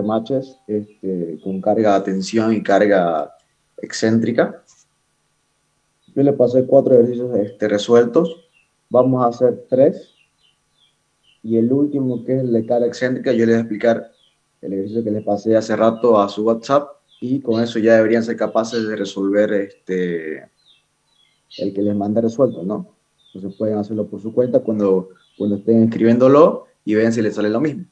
remaches con carga de tensión y carga excéntrica. Yo le pasé 4 ejercicios resueltos. Vamos a hacer 3. Y el último, que es el de carga excéntrica, yo les voy a explicar el ejercicio que les pasé hace rato a su WhatsApp. Y con eso ya deberían ser capaces de resolver el que les mandé resuelto, ¿no? Entonces pueden hacerlo por su cuenta cuando estén escribiéndolo y vean si les sale lo mismo.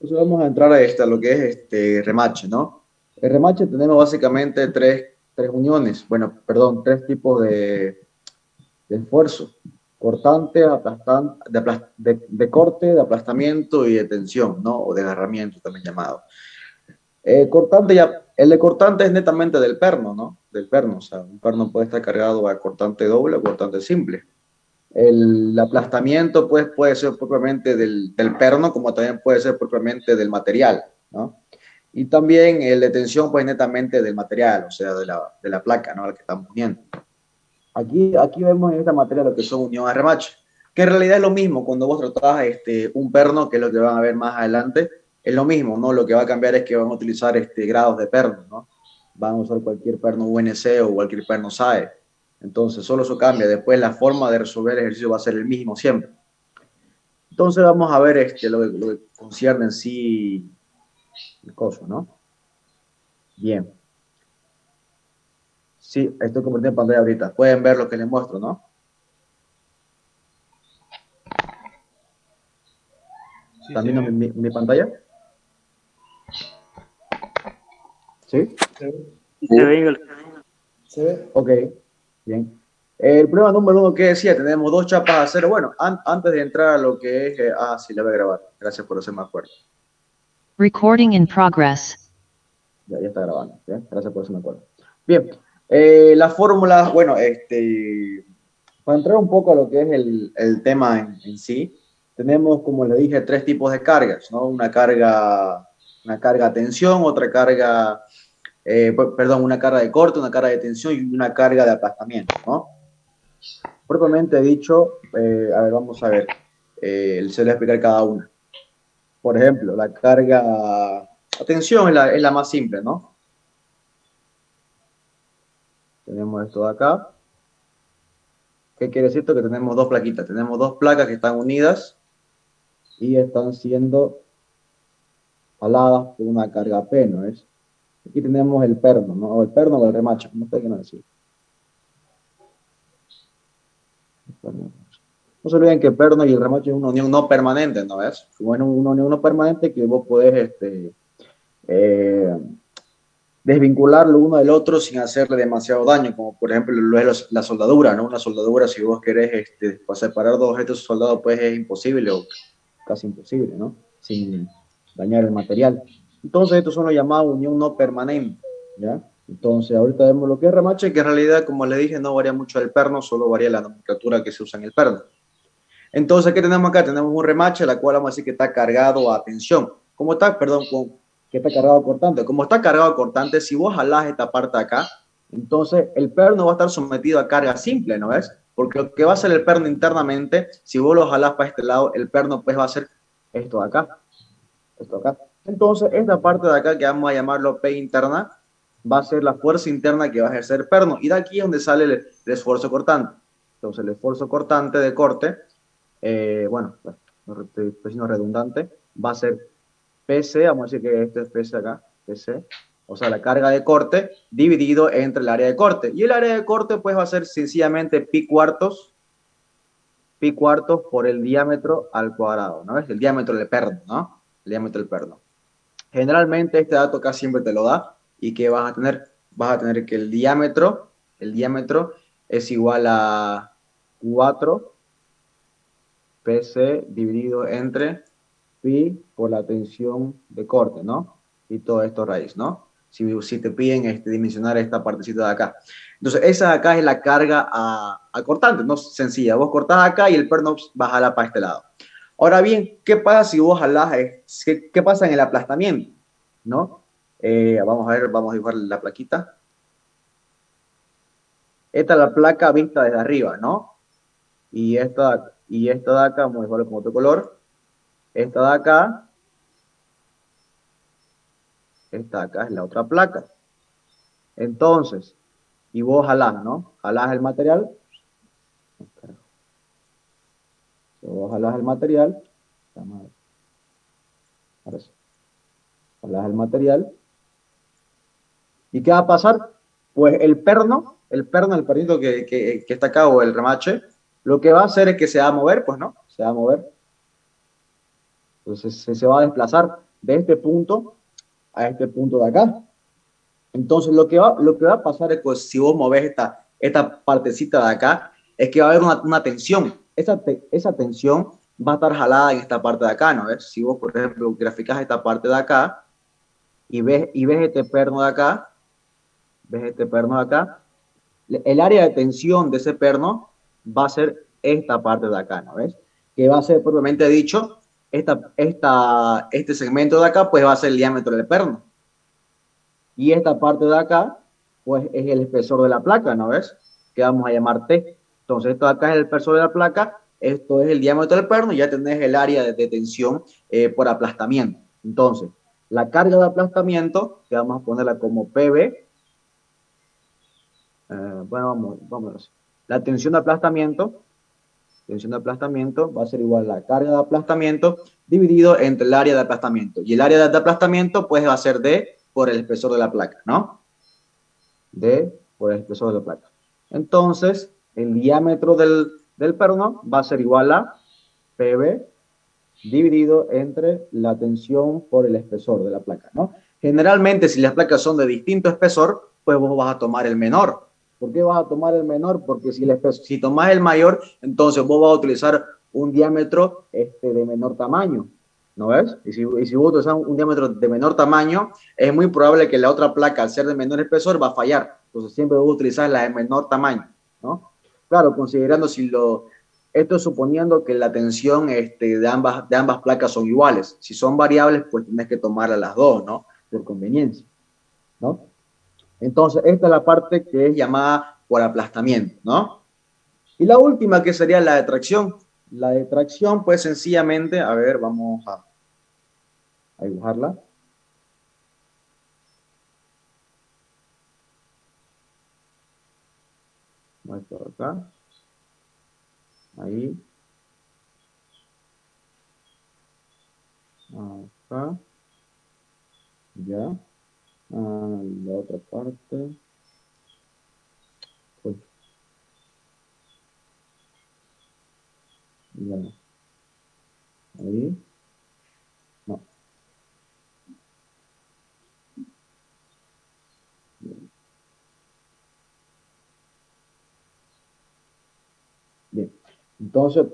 Entonces vamos a entrar a lo que es remache, ¿no? El remache tenemos básicamente tres uniones, bueno, perdón, 3 tipos de esfuerzo: cortante, aplastante, de corte, de aplastamiento y de tensión, ¿no? O de agarramiento también llamado. El de cortante es netamente del perno, ¿no? Del perno, o sea, un perno puede estar cargado a cortante doble o cortante simple. El aplastamiento, pues, puede ser propiamente del perno, como también puede ser propiamente del material, ¿no? Y también el de tensión, pues, netamente del material, o sea, de la placa, ¿no? A la que estamos uniendo. Aquí vemos en esta materia lo que son unión a remache, que en realidad es lo mismo cuando vos tratás un perno, que es lo que van a ver más adelante, es lo mismo, ¿no? Lo que va a cambiar es que van a utilizar grados de perno, ¿no? Van a usar cualquier perno UNC o cualquier perno SAE. Entonces, solo eso cambia. Después, la forma de resolver el ejercicio va a ser el mismo siempre. Entonces, vamos a ver lo que concierne en sí el coso, ¿no? Bien. Sí, estoy compartiendo pantalla ahorita. Pueden ver lo que les muestro, ¿no? Sí, ¿Están se viendo ve. mi pantalla? ¿Sí? Se ve. Se ve, Se ve. Ok, bien. El problema número 1 que decía, tenemos 2 chapas de acero. Bueno, antes de entrar a lo que es... sí, la voy a grabar. Gracias por hacerme acuerdo. Recording in progress. Ya está grabando. ¿Sí? Gracias por hacerme acuerdo. Bien. La fórmula, bueno, para entrar un poco a lo que es el tema en sí, tenemos, como le dije, 3 tipos de cargas, ¿no? Una carga a tensión, otra carga... perdón, una carga de corte, una carga de tensión y una carga de aplastamiento, ¿no? Propiamente dicho, a ver, vamos a ver, se le voy a explicar cada una. Por ejemplo, la carga a tensión es la más simple, ¿no? Tenemos esto de acá. ¿Qué quiere decir esto? Que tenemos 2 plaquitas. Tenemos 2 placas que están unidas y están siendo jaladas por una carga P, ¿no es? Aquí tenemos el perno, ¿no? O el perno o el remache, como usted quiera decir. No se olviden que perno y el remache es una unión no permanente, ¿no es? Como es una unión no permanente que vos podés desvincularlo uno del otro sin hacerle demasiado daño, como por ejemplo lo es la soldadura, ¿no? Una soldadura, si vos querés separar 2 objetos soldados, pues es imposible o casi imposible, ¿no? Sin dañar el material. Entonces, estos son los llamados unión no permanente, ¿ya? Entonces, ahorita vemos lo que es remache, que en realidad, como le dije, no varía mucho el perno, solo varía la nomenclatura que se usa en el perno. Entonces, ¿qué tenemos acá? Tenemos un remache, la cual vamos a decir que está cargado a tensión. ¿Cómo está? Perdón, que está cargado a cortante. Como está cargado a cortante, si vos jalás esta parte de acá, entonces el perno va a estar sometido a carga simple, ¿no ves? Porque lo que va a hacer el perno internamente, si vos lo jalás para este lado, el perno pues va a hacer esto de acá, esto de acá. Entonces, esta parte de acá, que vamos a llamarlo P interna, va a ser la fuerza interna que va a ejercer el perno. Y de aquí es donde sale el esfuerzo cortante. Entonces, el esfuerzo cortante de corte, bueno, no estoy siendo redundante, va a ser PC, vamos a decir que este es PC acá, PC, o sea, la carga de corte dividido entre el área de corte. Y el área de corte pues va a ser sencillamente pi cuartos por el diámetro al cuadrado, ¿no? Es el diámetro del perno, ¿no? El diámetro del perno. Generalmente este dato acá siempre te lo da, y que vas a tener que el diámetro es igual a 4 PC dividido entre pi por la tensión de corte, ¿no? Y todo esto raíz, ¿no? Si te piden dimensionar esta partecita de acá. Entonces, esa de acá es la carga a cortante, no sencilla. Vos cortás acá y el perno va a jalar para este lado. Ahora bien, ¿qué pasa si vos jalás? ¿Qué pasa en el aplastamiento? ¿No? Vamos a ver, vamos a dibujar la plaquita. Esta es la placa vista desde arriba, ¿no? Y esta de acá, vamos a dibujarlo con otro color. Esta de acá esta de acá es la otra placa. Entonces, y vos jalás, ¿no? Jalás el material. Vos jalás el material. Ahora sí. Jalás el material. ¿Y qué va a pasar? Pues el pernito que está acá, o el remache, lo que va a hacer es que se va a mover, pues, ¿no? Se va a mover. Entonces se va a desplazar de este punto a este punto de acá. Entonces lo que va a pasar es que si vos movés esta partecita de acá, es que va a haber una tensión. Esa tensión va a estar jalada en esta parte de acá, ¿no ves? Si vos, por ejemplo, graficás esta parte de acá y ves este perno de acá, el área de tensión de ese perno va a ser esta parte de acá, ¿no ves? Que va a ser, propiamente dicho, este segmento de acá, pues va a ser el diámetro del perno. Y esta parte de acá, pues es el espesor de la placa, ¿no ves? Que vamos a llamar T. Entonces, esto de acá es el espesor de la placa, esto es el diámetro del perno, y ya tenés el área de tensión por aplastamiento. Entonces, la carga de aplastamiento, que vamos a ponerla como PB, bueno, vamos. La tensión de aplastamiento va a ser igual a la carga de aplastamiento dividido entre el área de aplastamiento. Y el área de aplastamiento, pues, va a ser D por el espesor de la placa, ¿no? D por el espesor de la placa. Entonces, el diámetro del perno va a ser igual a PB dividido entre la tensión por el espesor de la placa, ¿no? Generalmente, si las placas son de distinto espesor, pues vos vas a tomar el menor. ¿Por qué vas a tomar el menor? Porque si tomás el mayor, entonces vos vas a utilizar un diámetro de menor tamaño, ¿no ves? Y si vos utilizas un diámetro de menor tamaño, es muy probable que la otra placa, al ser de menor espesor, va a fallar. Entonces siempre vos utilizar la de menor tamaño, ¿no? Claro, considerando esto suponiendo que la tensión de ambas placas son iguales. Si son variables, pues tienes que tomar a las dos, ¿no? Por conveniencia, ¿no? Entonces, esta es la parte que es llamada por aplastamiento, ¿no? Y la última, que sería la de tracción. La de tracción, pues sencillamente, a ver, vamos a dibujarla. Vamos por acá. Ahí. Acá. Ya. La otra parte. Uy. Ya. Ahí. No. Bien. Entonces,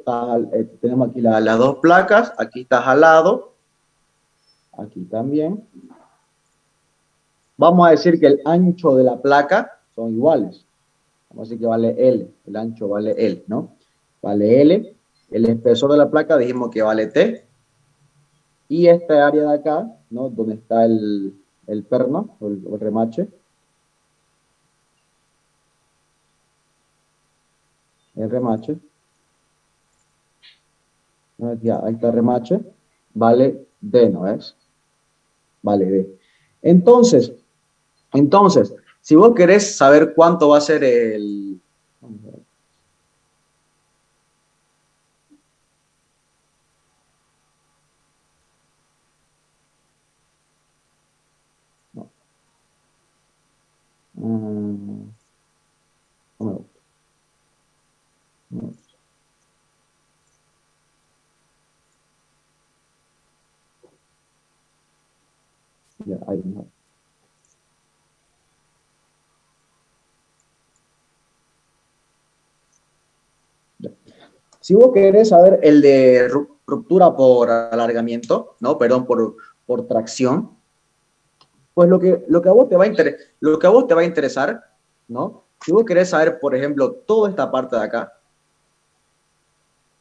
tenemos aquí las dos placas. Aquí está jalado. Aquí también. Vamos a decir que el ancho de la placa son iguales. Vamos a decir que vale L. El ancho vale L, ¿no? Vale L. El espesor de la placa dijimos que vale T. Y esta área de acá, ¿no? Donde está el perno, o el remache. El remache. Ya, ahí está el remache. Vale D, ¿no es? Vale D. Entonces, si vos querés saber cuánto va a ser el... Vamos a ver. No. No. No. Ya, ahí no. Si vos querés saber el de ruptura por alargamiento, ¿no? Perdón, por tracción, pues lo que a vos te va a interesar, ¿no? Si vos querés saber, por ejemplo, toda esta parte de acá,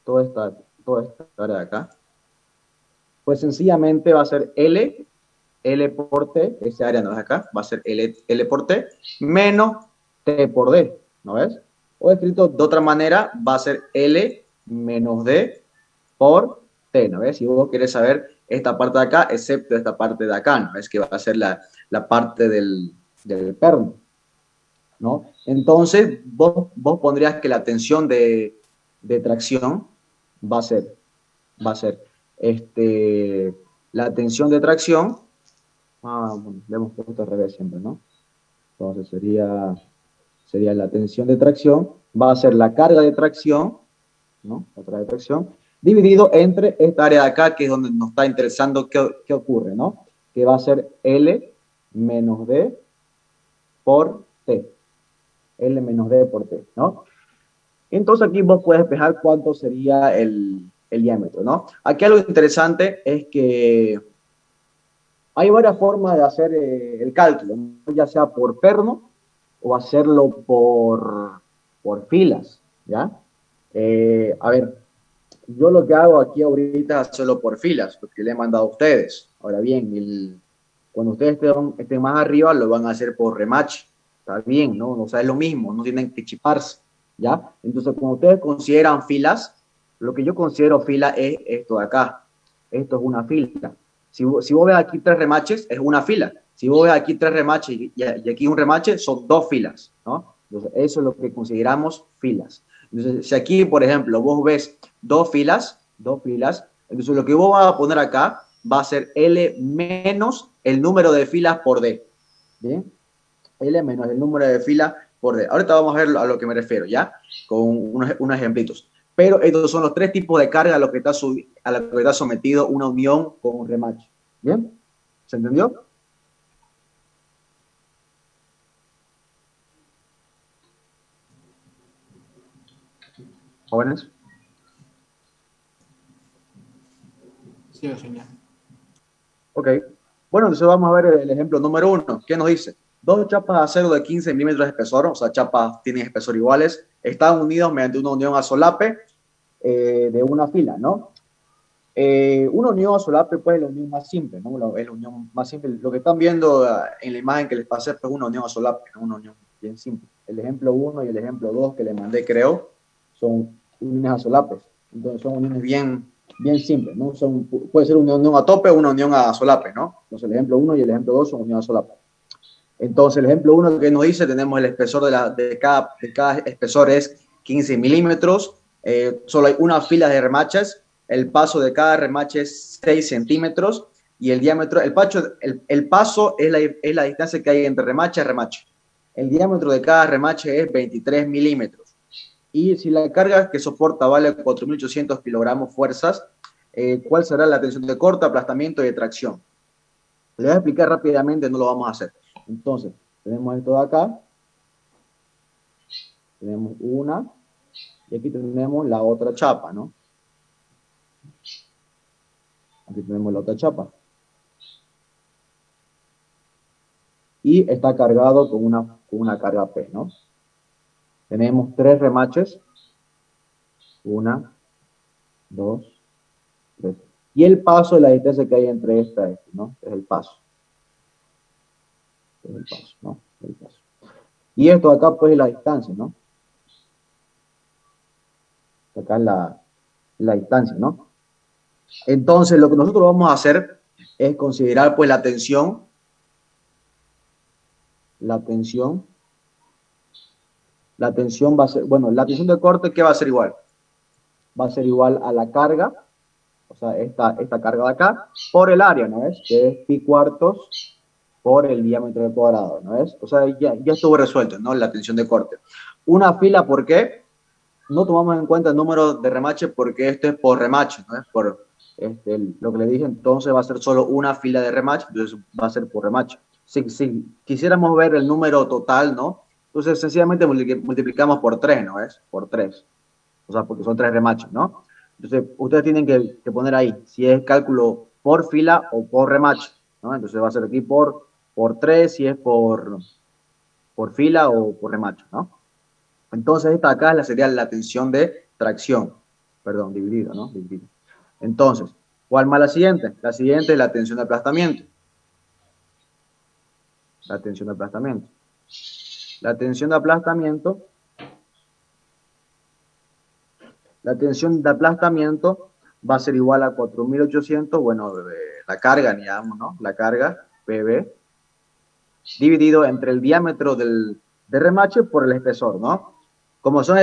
toda esta área de acá, pues sencillamente va a ser L por T, esa área no es acá, va a ser L por T, menos T por D, ¿no ves? O escrito de otra manera, va a ser L menos D por T, ¿no ves? Si vos querés saber esta parte de acá, excepto esta parte de acá, ¿no? Es que va a ser la parte del perno, ¿no? Entonces, vos pondrías que la tensión de tracción va a ser, va a ser, la tensión de tracción, bueno, le hemos puesto al revés siempre, ¿no? Entonces sería la tensión de tracción, va a ser la carga de tracción, ¿no? La carga de tracción, dividido entre esta área de acá, que es donde nos está interesando qué ocurre, ¿no? Que va a ser L menos D por T. L menos D por T, ¿no? Entonces aquí vos puedes despejar cuánto sería el diámetro, ¿no? Aquí algo interesante es que hay varias formas de hacer el cálculo, ¿no? Ya sea por perno o hacerlo por filas, ¿ya? A ver, yo lo que hago aquí ahorita es hacerlo por filas, lo que le he mandado a ustedes. Ahora bien, cuando ustedes estén más arriba, lo van a hacer por rematch. Está bien, ¿no? O sea, es lo mismo, no tienen que chiparse, ¿ya? Entonces, cuando ustedes consideran filas, lo que yo considero fila es esto de acá. Esto es una fila. Si vos ves aquí 3 remaches, es una fila. Si vos ves aquí 3 remaches y aquí un remache, son 2 filas, ¿no? Entonces, eso es lo que consideramos filas. Entonces, si aquí, por ejemplo, vos ves dos filas, entonces lo que vos vas a poner acá va a ser L menos el número de filas por D. ¿Bien? L menos el número de filas por D. Ahorita vamos a ver a lo que me refiero, ¿ya? Con unos ejemplitos. Pero estos son los 3 tipos de carga a los que está sometido una unión con un remache. ¿Bien? ¿Se entendió? ¿Jóvenes? Sí, señor. Ok. Bueno, entonces vamos a ver el ejemplo número 1. ¿Qué nos dice? Dos chapas de acero de 15 milímetros de espesor, o sea, chapas tienen espesor iguales, están unidos mediante una unión a solape de una fila, ¿no? Una unión a solape pues es la unión más simple, ¿no? Es la unión más simple. Lo que están viendo en la imagen que les pasé es una unión a solape, ¿no? Una unión bien simple. El ejemplo 1 y el ejemplo 2 que les mandé, creo, son uniones a solapes. Entonces son uniones bien simples, ¿no? Puede ser una unión a tope o una unión a solape, ¿no? Entonces el ejemplo 1 y el ejemplo 2 son unión a solape. Entonces el ejemplo 1 que nos dice, tenemos el espesor de cada espesor es 15 milímetros, solo hay una fila de remaches, el paso de cada remache es 6 centímetros y el diámetro, el paso es la distancia que hay entre remache y remache. El diámetro de cada remache es 23 milímetros. Y si la carga que soporta vale 4.800 kilogramos fuerzas, ¿cuál será la tensión de corte, aplastamiento y de tracción? Le voy a explicar rápidamente, no lo vamos a hacer. Entonces, tenemos esto de acá, tenemos una, y aquí tenemos la otra chapa, ¿no? Aquí tenemos la otra chapa. Y está cargado con una carga P, ¿no? Tenemos 3 remaches. 1, 2, 3. Y el paso es la distancia que hay entre esta y esta, ¿no? Es el paso. Es el paso, ¿no? El paso. Y esto de acá, pues, es la distancia, ¿no? Acá es la distancia, ¿no? Entonces, lo que nosotros vamos a hacer es considerar, pues, la tensión. La tensión va a ser, bueno, la tensión de corte, ¿qué va a ser igual? Va a ser igual a la carga, o sea, esta carga de acá, por el área, ¿no es? Que es pi cuartos por el diámetro del cuadrado, ¿no es? O sea, ya estuvo resuelto, ¿no? La tensión de corte. Una fila, ¿por qué? No tomamos en cuenta el número de remache porque esto es por remache, ¿no es? Por lo que le dije, entonces va a ser solo una fila de remache, entonces va a ser por remache. Si quisiéramos ver el número total, ¿no? Entonces sencillamente multiplicamos por 3, ¿no es? Por 3. O sea, porque son 3 remaches, ¿no? Entonces ustedes tienen que poner ahí si es cálculo por fila o por remache, ¿no? Entonces va a ser aquí por 3 si es por fila o por remache, ¿no? Entonces esta acá sería la tensión de tracción, perdón, dividido, ¿no? Dividido. Entonces, ¿cuál más la siguiente? La siguiente es la tensión de aplastamiento. La tensión de aplastamiento. La tensión de aplastamiento va a ser igual a 4.800, bueno, la carga, digamos, ¿no? La carga, PB, dividido entre el diámetro del remache por el espesor, ¿no? Como son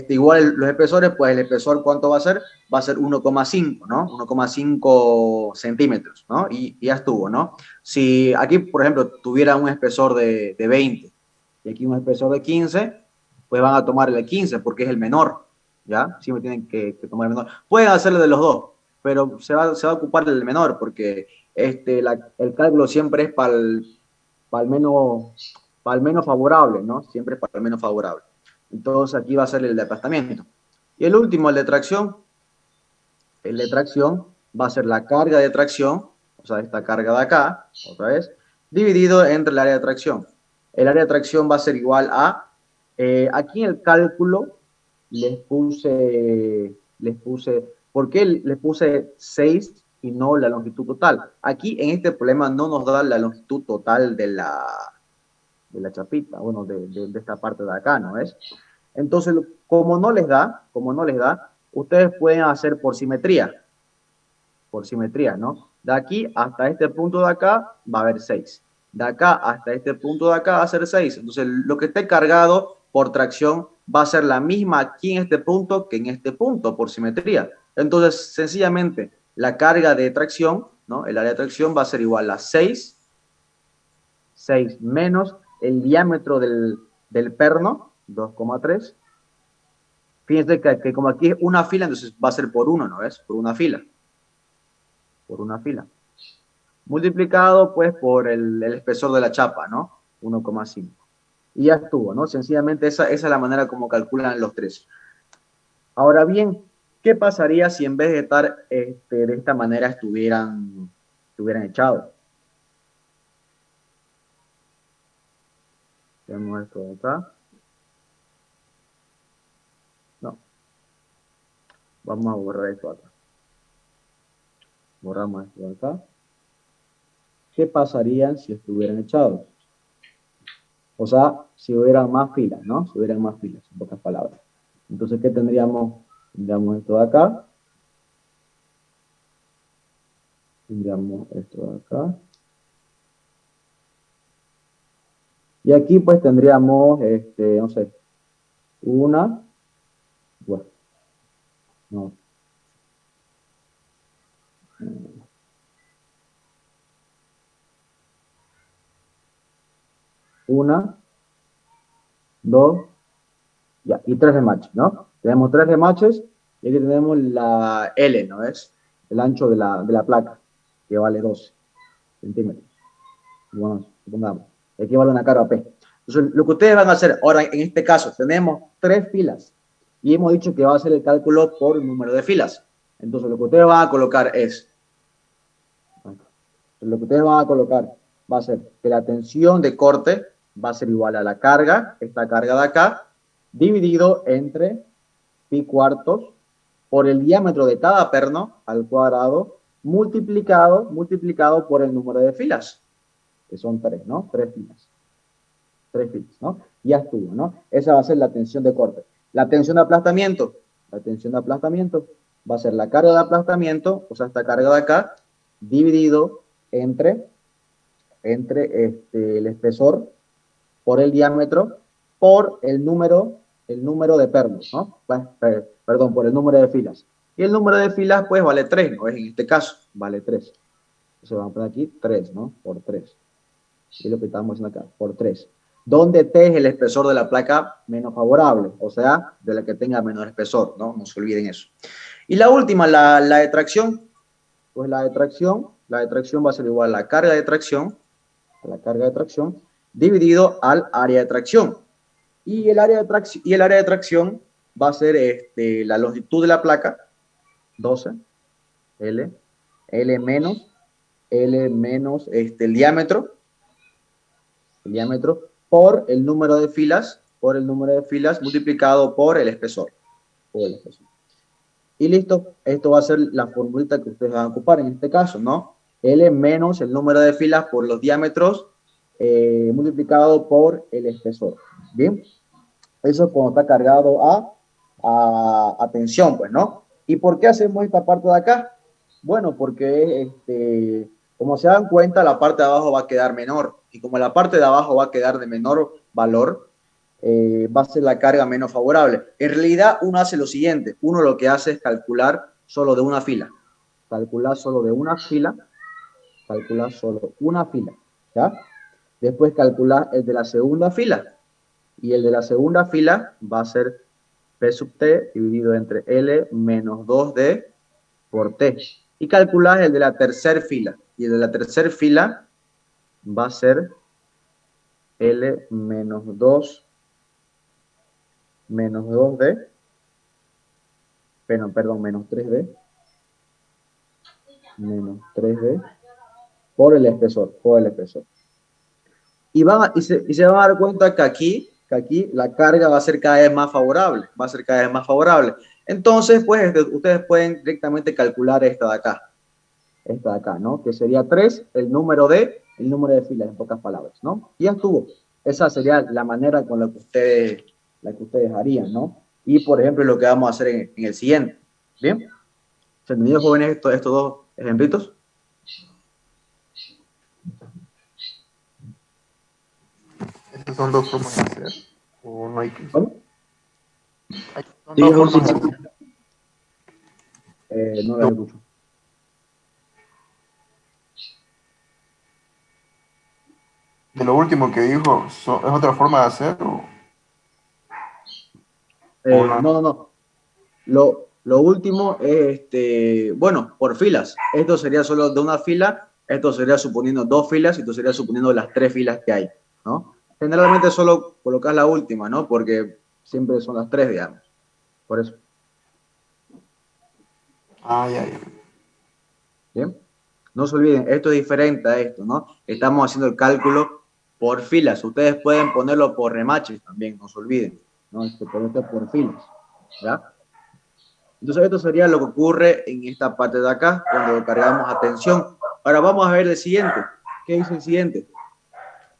igual los espesores, pues el espesor, ¿cuánto va a ser? Va a ser 1,5, ¿no? 1,5 centímetros, ¿no? Y ya estuvo, ¿no? Si aquí, por ejemplo, tuviera un espesor de 20 y aquí un espesor de 15, pues van a tomar el de 15 porque es el menor, ¿ya? Siempre tienen que tomar el menor. Pueden hacerlo de los dos, pero se va a ocupar del menor porque el cálculo siempre es para el menos favorable, ¿no? Siempre es para el menos favorable. Entonces aquí va a ser el de aplastamiento. Y el último, el de tracción. El de tracción va a ser la carga de tracción, o sea, esta carga de acá, otra vez, dividido entre el área de tracción. El área de tracción va a ser igual a, aquí en el cálculo les puse, ¿por qué les puse 6 y no la longitud total? Aquí en este problema no nos da la longitud total de la chapita, bueno, de esta parte de acá, ¿no es? Entonces, como no les da, ustedes pueden hacer por simetría, ¿no? De aquí hasta este punto de acá va a haber 6. De acá hasta este punto de acá va a ser 6. Entonces, lo que esté cargado por tracción va a ser la misma aquí en este punto que en este punto, por simetría. Entonces, sencillamente, la carga de tracción, ¿no? El área de tracción va a ser igual a 6 menos el diámetro del perno, 2,3. Fíjense que como aquí es una fila, entonces va a ser por uno, ¿no ves? Por una fila. Por una fila. Multiplicado, pues, por el espesor de la chapa, ¿no? 1,5. Y ya estuvo, ¿no? Sencillamente esa es la manera como calculan los tres. Ahora bien, ¿qué pasaría si en vez de estar de esta manera estuvieran echados? Tenemos esto de acá. No. Vamos a borrar esto acá. Borramos esto de acá. ¿Qué pasaría si estuvieran echados? O sea, si hubieran más filas, ¿no? Si hubieran más filas, en pocas palabras. Entonces, ¿qué tendríamos? Tendríamos esto de acá. Tendríamos esto de acá. Y aquí, pues, tendríamos, no sé, una, bueno, no. Una, dos, ya, y tres remaches, ¿no? Tenemos tres remaches y aquí tenemos la L, ¿no es? El ancho de la placa, que vale 12 centímetros. Bueno, supongamos. Aquí vale una carga P. Entonces, lo que ustedes van a hacer, ahora en este caso, tenemos tres filas y hemos dicho que va a ser el cálculo por número de filas. Entonces, lo que ustedes van a colocar va a ser que la tensión de corte va a ser igual a la carga, esta carga de acá, dividido entre pi cuartos por el diámetro de cada perno al cuadrado, multiplicado por el número de filas, que son tres, ¿no? Tres filas, ¿no? Ya estuvo, ¿no? Esa va a ser la tensión de corte. La tensión de aplastamiento va a ser la carga de aplastamiento, o sea, esta carga de acá, dividido entre el espesor por el diámetro por el número de pernos, ¿no? Perdón, por el número de filas. Y el número de filas, pues, vale 3, ¿no? En este caso, vale 3. Entonces vamos a poner aquí 3, ¿no? Por 3. Es lo que estamos haciendo acá, por 3. Donde T es el espesor de la placa menos favorable, o sea, de la que tenga menor espesor, ¿no? No se olviden eso. Y la última, la de tracción. Pues la de tracción va a ser igual a la carga de tracción, dividido al área de tracción. Y el área de tracción va a ser la longitud de la placa, 12, L menos el diámetro por el número de filas, multiplicado por el espesor. Y listo, esto va a ser la formulita que ustedes van a ocupar en este caso, ¿no? L menos el número de filas por los diámetros multiplicado por el espesor. Bien, eso cuando está cargado a tensión, pues, ¿no? ¿Y por qué hacemos esta parte de acá? Bueno, porque como se dan cuenta, la parte de abajo va a quedar menor. Y como la parte de abajo va a quedar de menor valor, va a ser la carga menos favorable. En realidad, uno hace lo siguiente. Uno lo que hace es calcular solo de una fila. Calcular solo de una fila. Calcular solo una fila. ¿Ya? Después calcular el de la segunda fila. Y el de la segunda fila va a ser P sub T dividido entre L menos 2D por T. Y calculas el de la tercera fila. Y el de la tercera fila va a ser L menos 2D, perdón, menos 3D, menos 3D por el espesor, Y se van a dar cuenta que aquí la carga va a ser cada vez más favorable, Entonces, pues, ustedes pueden directamente calcular esta de acá, ¿no? Que sería 3, el número de filas, en pocas palabras, ¿no? Y ya estuvo. Esa sería la manera con la que ustedes harían, ¿no? Y, por ejemplo, lo que vamos a hacer en el siguiente. ¿Bien? ¿Se entendido, jóvenes, estos dos ejemplitos? Estas son dos formas de hacer. O no hay que. ¿Cómo? Son Sí, dos es un formas de principio. hacer. No lo escucho. De lo último que dijo, ¿es otra forma de hacer o no? No. Lo último es, bueno, por filas. Esto sería solo de una fila, esto sería suponiendo dos filas y esto sería suponiendo las tres filas que hay, ¿no? Generalmente solo colocas la última, ¿no? Porque siempre son las tres, digamos. Por eso. Ah, ya. ¿Bien? No se olviden, esto es diferente a esto, ¿no? Estamos haciendo el cálculo por filas. Ustedes pueden ponerlo por remaches también, no se olviden, ¿no? Pero esto es por filas, ¿ya? Entonces esto sería lo que ocurre en esta parte de acá cuando cargamos atención. Ahora vamos a ver el siguiente. ¿Qué dice el siguiente?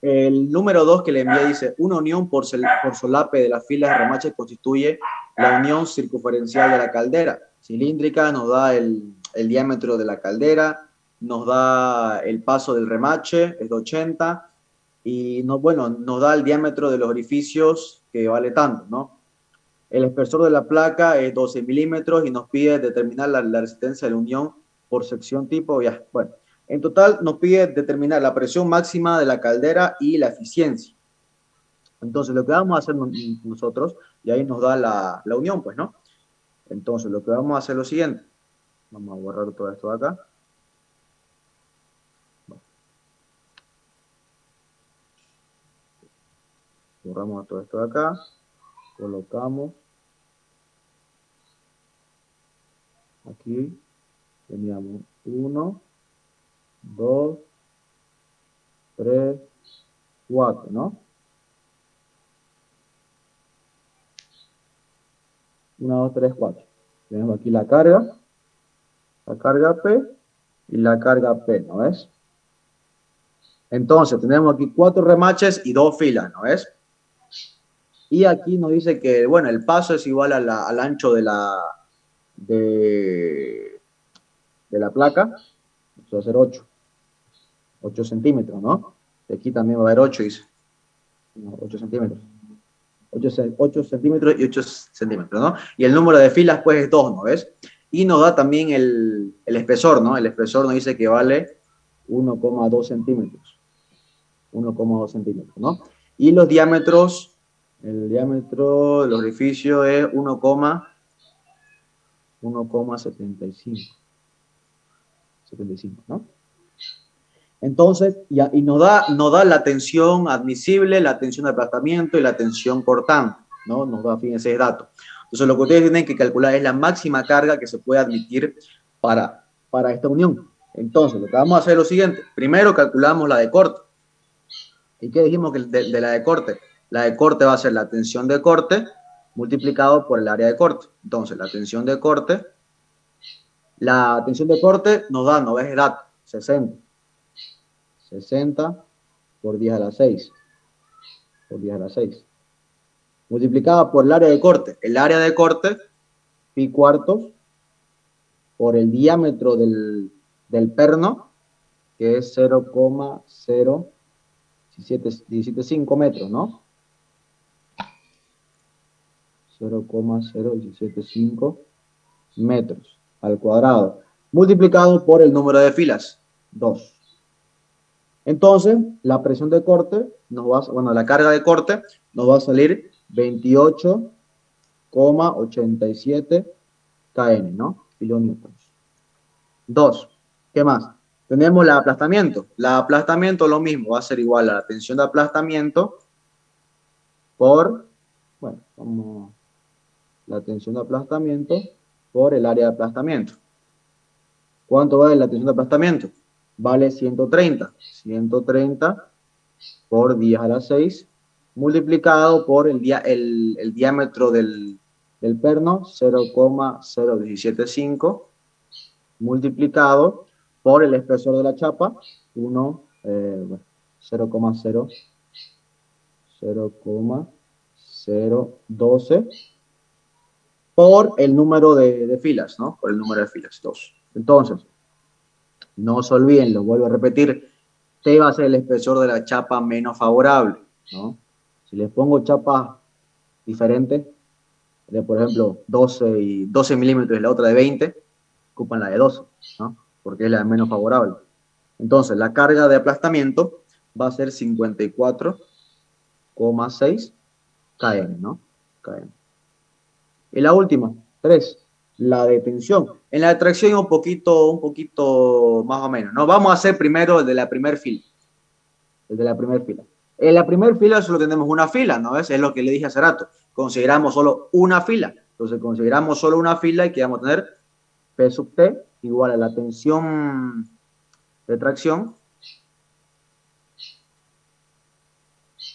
El número 2 que le envié dice, una unión por solape de las filas de remache constituye la unión circunferencial de la caldera cilíndrica, nos da el diámetro de la caldera, nos da el paso del remache, es de 80, y nos da el diámetro de los orificios que vale tanto, ¿no? El espesor de la placa es 12 milímetros y nos pide determinar la resistencia de la unión por sección tipo. Ya, bueno, en total nos pide determinar la presión máxima de la caldera y la eficiencia. Entonces, lo que vamos a hacer nosotros, y ahí nos da la unión, pues, ¿no? Entonces, lo que vamos a hacer es lo siguiente. Vamos a borrar todo esto de acá. Borramos todo esto de acá. Colocamos. Aquí teníamos 1, 2, 3, 4, ¿no? 1, 2, 3, 4. Tenemos aquí la carga P y la carga P, ¿no ves? Entonces, tenemos aquí 4 remaches y 2 filas, ¿no ves? Y aquí nos dice que, bueno, el paso es igual al ancho de la placa. Eso va a ser 8 centímetros, ¿no? Aquí también va a haber 8, dice. 8 centímetros. 8 centímetros y 8 centímetros, ¿no? Y el número de filas, pues, es 2, ¿no ves? Y nos da también el espesor, ¿no? El espesor nos dice que vale 1,2 centímetros. 1,2 centímetros, ¿no? Y los diámetros, el diámetro del orificio es 1,75. 75, ¿no? Entonces, y nos da la tensión admisible, la tensión de aplastamiento y la tensión cortante, ¿no? Nos da, fíjense, ese dato. Entonces, lo que ustedes tienen que calcular es la máxima carga que se puede admitir para esta unión. Entonces, lo que vamos a hacer es lo siguiente. Primero calculamos la de corte. ¿Y qué dijimos que de la de corte? La de corte va a ser la tensión de corte multiplicado por el área de corte. Entonces, la tensión de corte nos da, ¿no ves el dato? 60. 60 por 10 a la 6. Por 10 a la 6. Multiplicada por el área de corte. El área de corte, pi cuartos, por el diámetro del perno, que es 0,0175 metros, ¿no? 0,0175 metros al cuadrado, multiplicado por el número de filas, 2. Entonces, la presión de corte, la carga de corte nos va a salir 28,87 kN, ¿no? Kilonewtons. 2. ¿Qué más? Tenemos el aplastamiento. El aplastamiento lo mismo, va a ser igual a la tensión de aplastamiento por, como la tensión de aplastamiento por el área de aplastamiento. ¿Cuánto vale la tensión de aplastamiento? Vale 130. 130 por 10 a la 6, multiplicado por el diámetro del perno, 0,0175, multiplicado por el espesor de la chapa, 0,012, por el número de filas, ¿no? Por el número de filas, 2. Entonces, no se olviden, lo vuelvo a repetir, T va a ser el espesor de la chapa menos favorable, ¿no? Si les pongo chapas diferentes, de por ejemplo 12 milímetros y la otra de 20, ocupan la de 12, ¿no? Porque es la menos favorable. Entonces, la carga de aplastamiento va a ser 54,6 kN, ¿no? kN. Y la última, 3, la de tensión. En la de tracción un poquito más o menos, ¿no? Vamos a hacer primero el de la primera fila. El de la primera fila. En la primera fila solo tenemos una fila, ¿no ves? Es lo que le dije hace rato. Consideramos solo una fila. Entonces, consideramos solo una fila y que vamos a tener P sub T igual a la tensión de tracción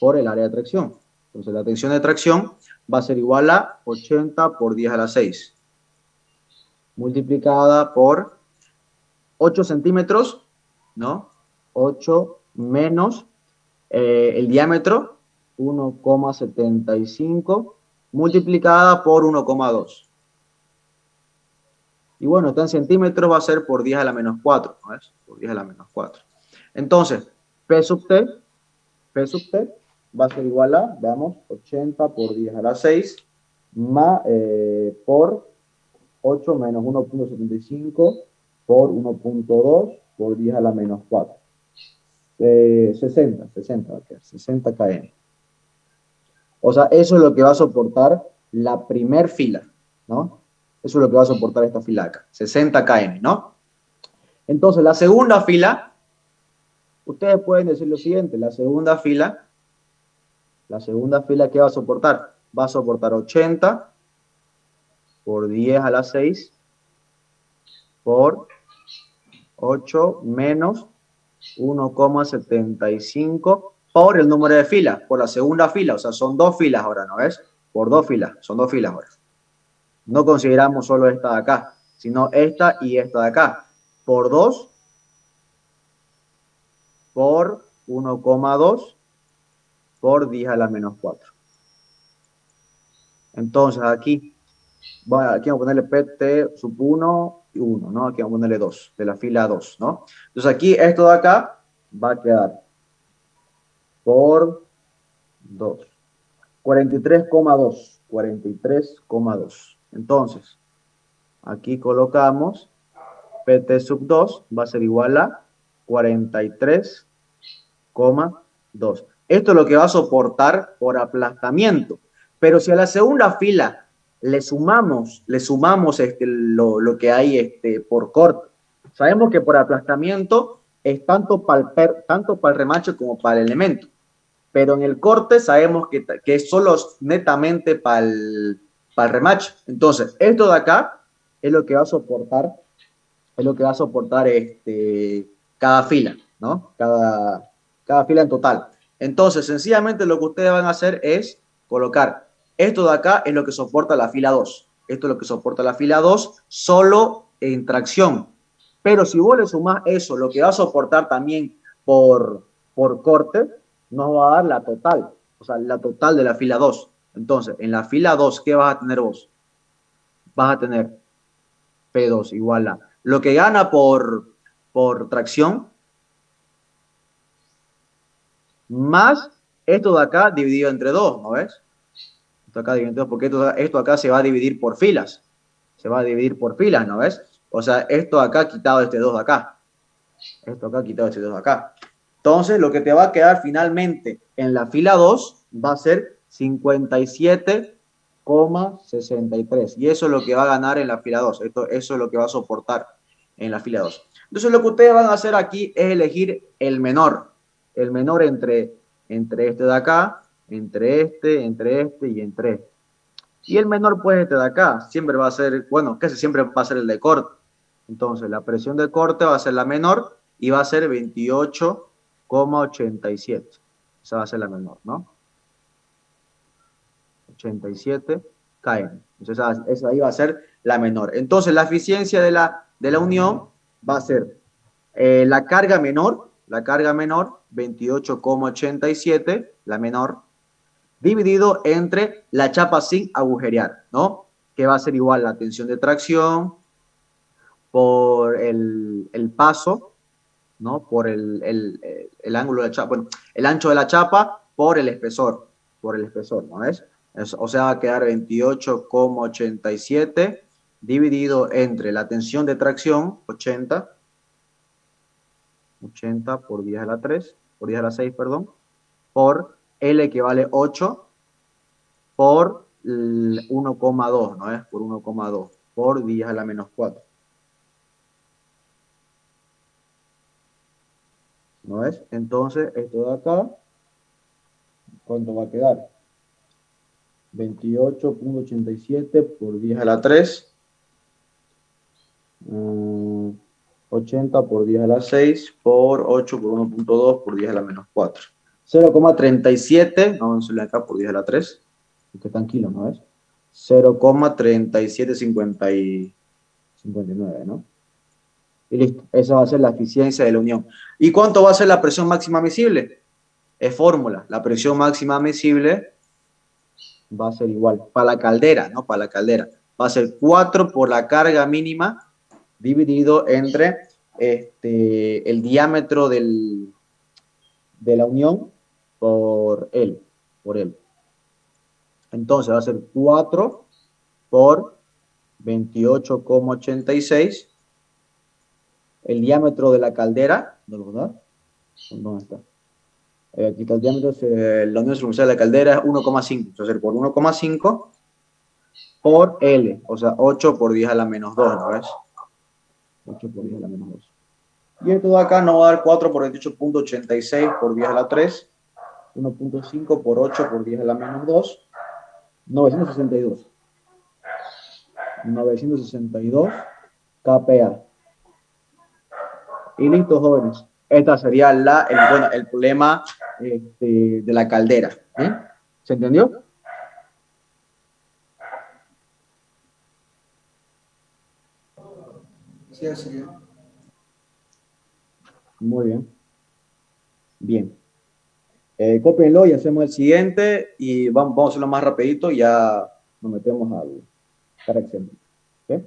por el área de tracción. Entonces, la tensión de tracción va a ser igual a 80 por 10 a la 6, multiplicada por 8 centímetros, ¿no? 8 menos el diámetro, 1,75, multiplicada por 1,2. Y bueno, está en centímetros, va a ser por 10 a la menos 4, ¿no es? Por 10 a la menos 4. Entonces, P sub T va a ser igual a, veamos, 80 por 10 a la 6, más, por 8 menos 1,75 por 1,2 por 10 a la menos 4. 60 kN. O sea, eso es lo que va a soportar la primer fila, ¿no? Eso es lo que va a soportar esta fila acá, 60 kN, ¿no? Entonces, la segunda fila, ustedes pueden decir lo siguiente, la segunda fila, ¿qué va a soportar? Va a soportar 80 por 10 a la 6 por 8 menos 1,75 por el número de filas, por la segunda fila, o sea, son 2 filas ahora, ¿no ves? Por 2 filas, son 2 filas ahora. No consideramos solo esta de acá, sino esta y esta de acá. Por 2, por 1,2, por 10 a la menos 4. Entonces, aquí vamos a ponerle PT sub 1 y 1, ¿no? Aquí vamos a ponerle 2, de la fila 2, ¿no? Entonces, aquí esto de acá va a quedar por 2. 43,2. Entonces, aquí colocamos PT sub 2 va a ser igual a 43,2. Esto es lo que va a soportar por aplastamiento. Pero si a la segunda fila le sumamos lo que hay por corte, sabemos que por aplastamiento es tanto para el remache como para el elemento. Pero en el corte sabemos que es solo netamente para el remache. Entonces, esto de acá es lo que va a soportar, cada fila, ¿no? Cada fila en total. Entonces, sencillamente lo que ustedes van a hacer es colocar esto de acá es lo que soporta la fila 2. Esto es lo que soporta la fila 2 solo en tracción. Pero si vos le sumás eso, lo que va a soportar también por corte, nos va a dar la total. O sea, la total de la fila 2. Entonces, en la fila 2, ¿qué vas a tener vos? Vas a tener P2 igual a lo que gana por tracción más esto de acá dividido entre 2, ¿no ves? Esto acá dividido entre 2, porque esto acá se va a dividir por filas. Se va a dividir por filas, ¿no ves? O sea, esto acá quitado este 2 de acá. Esto acá quitado este 2 de acá. Entonces, lo que te va a quedar finalmente en la fila 2 va a ser 57,63. Y eso es lo que va a ganar en la fila 2. Eso es lo que va a soportar en la fila 2. Entonces, lo que ustedes van a hacer aquí es elegir el menor. El menor entre este de acá, entre este y entre este. Y el menor, pues, este de acá, siempre va a ser, bueno, casi siempre va a ser el de corte. Entonces, la presión de corte va a ser la menor y va a ser 28,87. Esa va a ser la menor, ¿no? 87 km. Entonces, esa ahí va a ser la menor. Entonces, la eficiencia de la unión va a ser la carga menor, 28,87, la menor, dividido entre la chapa sin agujerear, ¿no? Que va a ser igual la tensión de tracción por el paso, ¿no? Por el ángulo de la chapa, bueno, el ancho de la chapa por el espesor, ¿no ves? O sea, va a quedar 28,87 dividido entre la tensión de tracción, 80 por 10 a la 3, por 10 a la 6, perdón, por L que vale 8 por 1,2, ¿no es? Por 1,2 por 10 a la menos 4. ¿No es? Entonces, esto de acá, ¿cuánto va a quedar? 28,87 por 10 a la 3. 80 por 10 a la 6 por 8 por 1,2 por 10 a la menos 4. 0,37, vamos a acá por 10 a la 3. Que tranquilo, ¿no es? 0,3759, ¿no? Y listo, esa va a ser la eficiencia de la unión. ¿Y cuánto va a ser la presión máxima admisible? Es fórmula. La presión máxima admisible va a ser igual. Para la caldera, ¿no? Para la caldera. Va a ser 4 por la carga mínima dividido entre el diámetro de la unión por L. Entonces va a ser 4 por 28,86. El diámetro de la caldera, ¿verdad? ¿Dónde está? Aquí está el diámetro, la unión superficial de la caldera es 1,5. Entonces por 1,5 por L, o sea, 8 por 10 a la menos 2, ¿no ves? 8 por 10 a la menos 2. Y esto de acá nos va a dar 4 por 28,86 por 10 a la 3. 1,5 por 8 por 10 a la menos 2. 962. 962 kPa. Y listo, jóvenes. Esta sería el problema de la caldera. ¿Se entendió? Sí, así es. Muy bien. Bien. Cópienlo y hacemos el siguiente y vamos a hacerlo más rapidito y ya nos metemos al corrección. ¿Ok?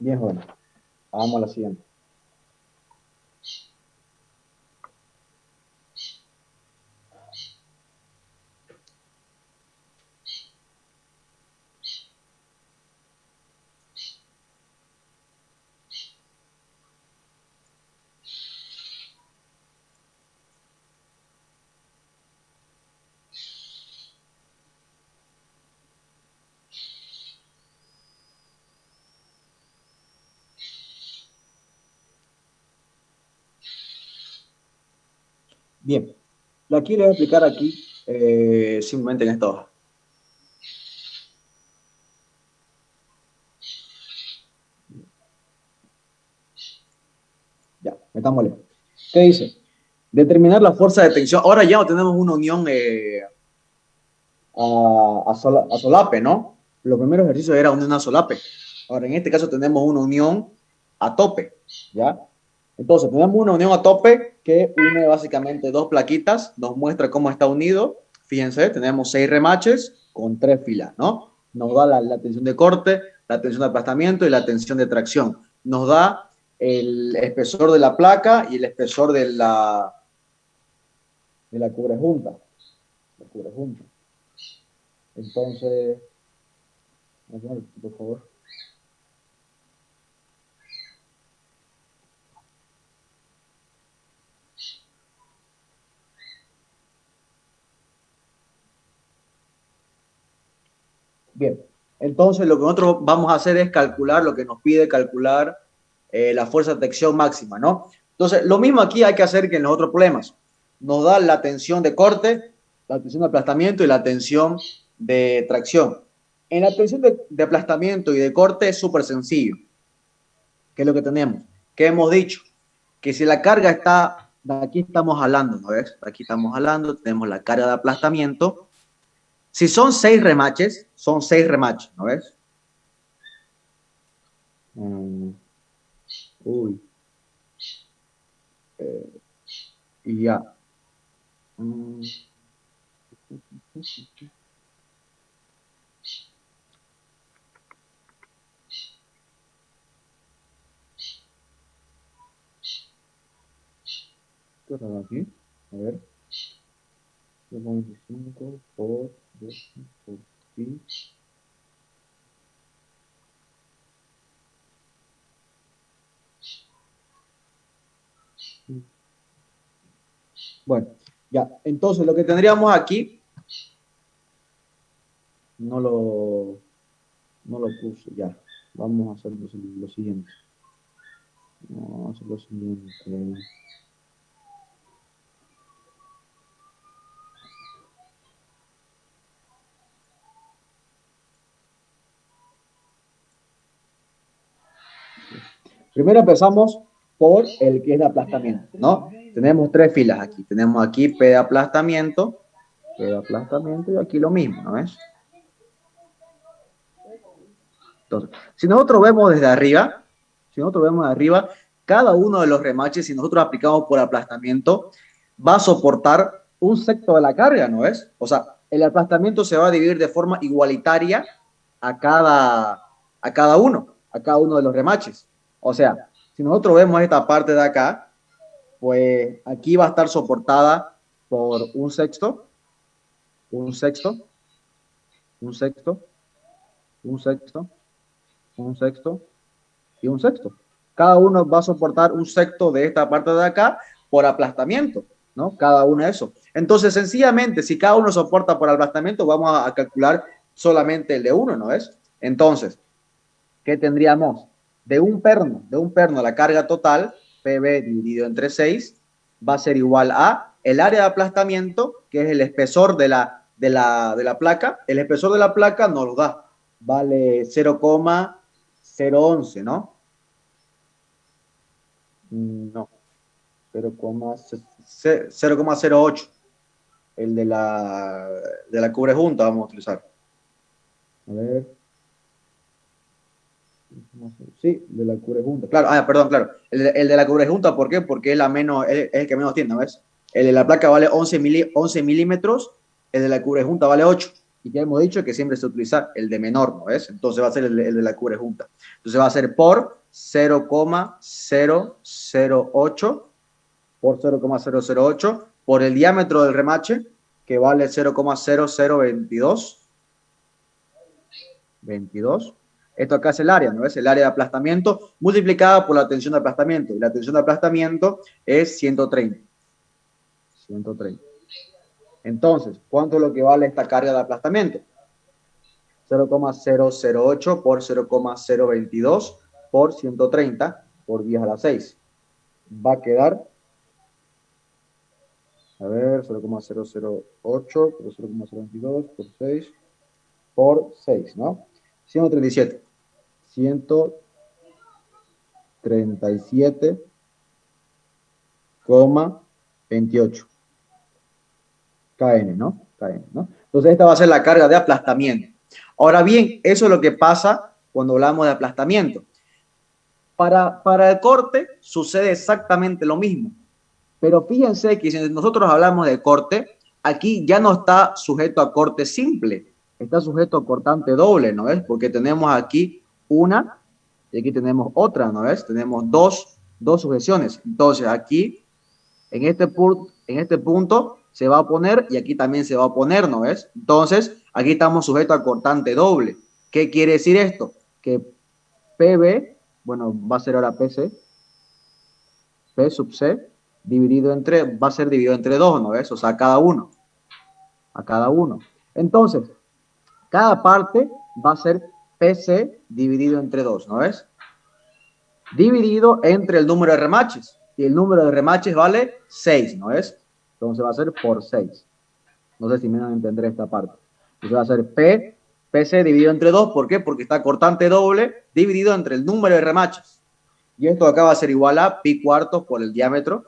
Bien, joven. Vamos a la siguiente. Bien. Aquí le voy a explicar aquí simplemente en esta hoja. Ya, metámosle. ¿Qué dice? Determinar la fuerza de tensión. Ahora ya no tenemos una unión a solape, ¿no? Los primeros ejercicios era unión a solape. Ahora, en este caso tenemos una unión a tope, ¿ya? Entonces, tenemos una unión a tope que une básicamente dos plaquitas, nos muestra cómo está unido. Fíjense, tenemos 6 remaches con 3 filas, ¿no? Nos da la tensión de corte, la tensión de aplastamiento y la tensión de tracción. Nos da el espesor de la placa y el espesor de la cubrejunta. La cubrejunta. Entonces, por favor. Bien, entonces lo que nosotros vamos a hacer es calcular lo que nos pide calcular la fuerza de tensión máxima, ¿no? Entonces, lo mismo aquí hay que hacer que en los otros problemas. Nos da la tensión de corte, la tensión de aplastamiento y la tensión de tracción. En la tensión de aplastamiento y de corte es súper sencillo. ¿Qué es lo que tenemos? ¿Qué hemos dicho? Que si la carga está, de aquí estamos jalando, ¿no ves? Aquí estamos jalando, tenemos la carga de aplastamiento. Si son 6 remaches, son 6 remaches, ¿no ves? Uy. Y ya. ¿Qué pasa aquí? A ver. 25 por 2 por pi. Bueno, ya. Entonces, lo que tendríamos aquí, no lo puse, ya. Vamos a hacer lo siguiente. Vamos a hacer lo siguiente. Primero empezamos por el que es de aplastamiento, ¿no? Tenemos 3 filas aquí. Tenemos aquí P de aplastamiento y aquí lo mismo, ¿no ves? Entonces, si nosotros vemos desde arriba, cada uno de los remaches, si nosotros aplicamos por aplastamiento, va a soportar un sexto de la carga, ¿no ves? O sea, el aplastamiento se va a dividir de forma igualitaria a cada uno de los remaches. O sea, si nosotros vemos esta parte de acá, pues aquí va a estar soportada por un sexto, un sexto, un sexto, un sexto, un sexto y un sexto. Cada uno va a soportar un sexto de esta parte de acá por aplastamiento, ¿no? Cada uno de esos. Entonces, sencillamente, si cada uno soporta por aplastamiento, vamos a calcular solamente el de uno, ¿no es? Entonces, ¿qué tendríamos? De un perno, la carga total, PB dividido entre 6, va a ser igual a el área de aplastamiento, que es el espesor de la placa. El espesor de la placa nos lo da, vale 0,011, ¿no? No, 0,08. El de la cubrejunta vamos a utilizar. A ver. Sí, de la cubrejunta. Claro, perdón, claro. El de la cubrejunta, ¿por qué? Porque es el que menos tiene, ¿ves? El de la placa vale 11 milímetros, el de la cubrejunta vale 8. Y ya hemos dicho que siempre se utiliza el de menor, ¿no ves? Entonces va a ser el de la cubre junta. Entonces va a ser por 0,008 por 0,008 por el diámetro del remache, que vale 0,0022. 22. Esto acá es el área, ¿no es? El área de aplastamiento multiplicada por la tensión de aplastamiento. Y la tensión de aplastamiento es 130. 130. Entonces, ¿cuánto es lo que vale esta carga de aplastamiento? 0,008 por 0,022 por 130 por 10 a la 6. Va a quedar, a ver, 0,008 por 0,022 por 6 por 6, ¿no? 137. 137,28 kN, ¿no? kN, ¿no? Entonces esta va a ser la carga de aplastamiento. Ahora bien, eso es lo que pasa cuando hablamos de aplastamiento. Para el corte sucede exactamente lo mismo. Pero fíjense que si nosotros hablamos de corte, aquí ya no está sujeto a corte simple, está sujeto a cortante doble, ¿no ves? Porque tenemos aquí una y aquí tenemos otra, ¿no ves? Tenemos dos sujeciones. Entonces aquí, en este punto, se va a poner y aquí también se va a poner, ¿no ves? Entonces, aquí estamos sujetos a cortante doble. ¿Qué quiere decir esto? Que PB, bueno, va a ser ahora PC, P sub C, va a ser dividido entre 2, ¿no ves? O sea, a cada uno. Entonces, cada parte va a ser PC dividido entre 2, ¿no ves? Dividido entre el número de remaches. Y el número de remaches vale 6, ¿no ves? Entonces va a ser por 6. No sé si me van a entender esta parte. Entonces va a ser PC dividido entre 2. ¿Por qué? Porque está cortante doble dividido entre el número de remaches. Y esto acá va a ser igual a pi cuartos por el diámetro.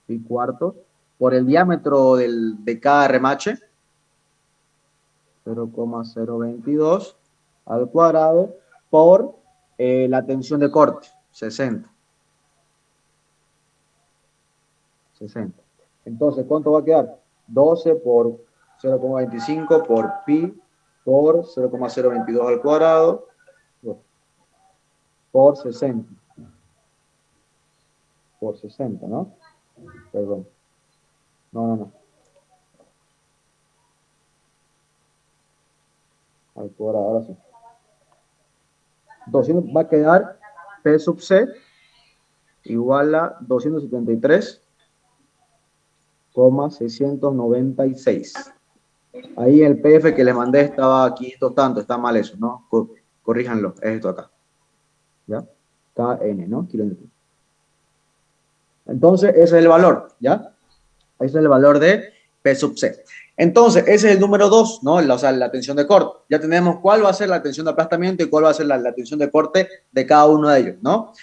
Pi cuartos por el diámetro de cada remache. 0,022 al cuadrado por la tensión de corte, 60. Entonces, ¿cuánto va a quedar? 12 por 0,25 por pi por 0,022 al cuadrado por 60. Por 60, ¿no? Perdón. No. Al cuadrado, ahora sí. 200 va a quedar P sub C igual a 273,696. Ahí el PF que les mandé estaba aquí tanto, está mal eso, ¿no? Corríjanlo, es esto acá. ¿Ya? KN, ¿no? Kilómetro. Entonces, ese es el valor, ¿ya? Ese es el valor de P sub C. Entonces, ese es el número 2, ¿no? O sea, la tensión de corte. Ya tenemos cuál va a ser la tensión de aplastamiento y cuál va a ser la tensión de corte de cada uno de ellos, ¿no?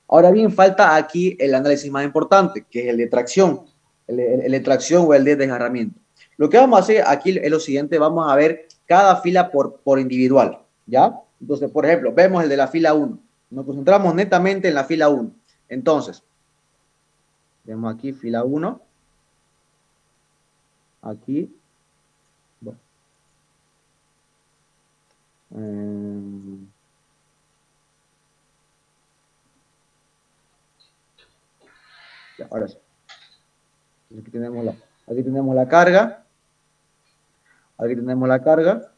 Ahora bien, falta aquí el análisis más importante, que es el de tracción, el de tracción o el de desgarramiento. Lo que vamos a hacer aquí es lo siguiente, vamos a ver cada fila por individual, ¿ya? Entonces, por ejemplo, vemos el de la fila 1. Nos concentramos netamente en la fila 1. Entonces, vemos aquí fila 1. Aquí. Bueno. Ya, ahora sí. Aquí tenemos la carga. Aquí tenemos la carga.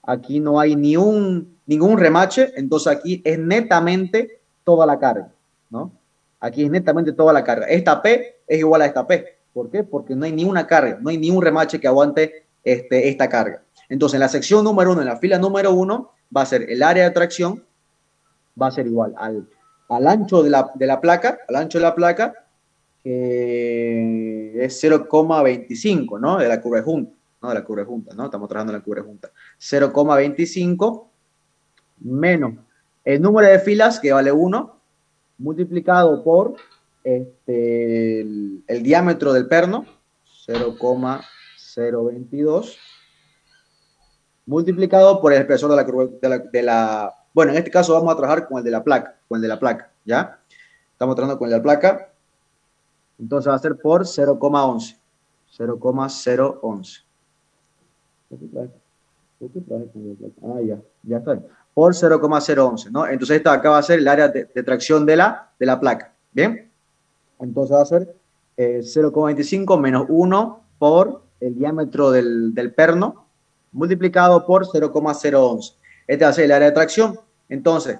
Aquí no hay ningún remache, entonces aquí es netamente toda la carga, ¿no? Aquí es netamente toda la carga. Esta P es igual a esta P. ¿Por qué? Porque no hay ni una carga, no hay ni un remache que aguante esta carga. Entonces, en la sección número 1, en la fila número 1, va a ser el área de tracción, va a ser igual al ancho de la placa, que es 0,25, ¿no? De la curva de junta. ¿No? De la cubre junta, ¿no? Estamos trabajando en la cubre junta. 0,25 menos el número de filas, que vale 1, multiplicado por el diámetro del perno, 0,022, multiplicado por el espesor de la curva, bueno, en este caso vamos a trabajar con el de la placa, ¿ya? Estamos trabajando con el de la placa, entonces va a ser por 0,11. Ah, ya está bien. Por 0,011, ¿no? Entonces esta acá va a ser el área de tracción de la placa. ¿Bien? Entonces va a ser 0,25 menos 1 por el diámetro del perno multiplicado por 0,011. Este va a ser el área de tracción. Entonces,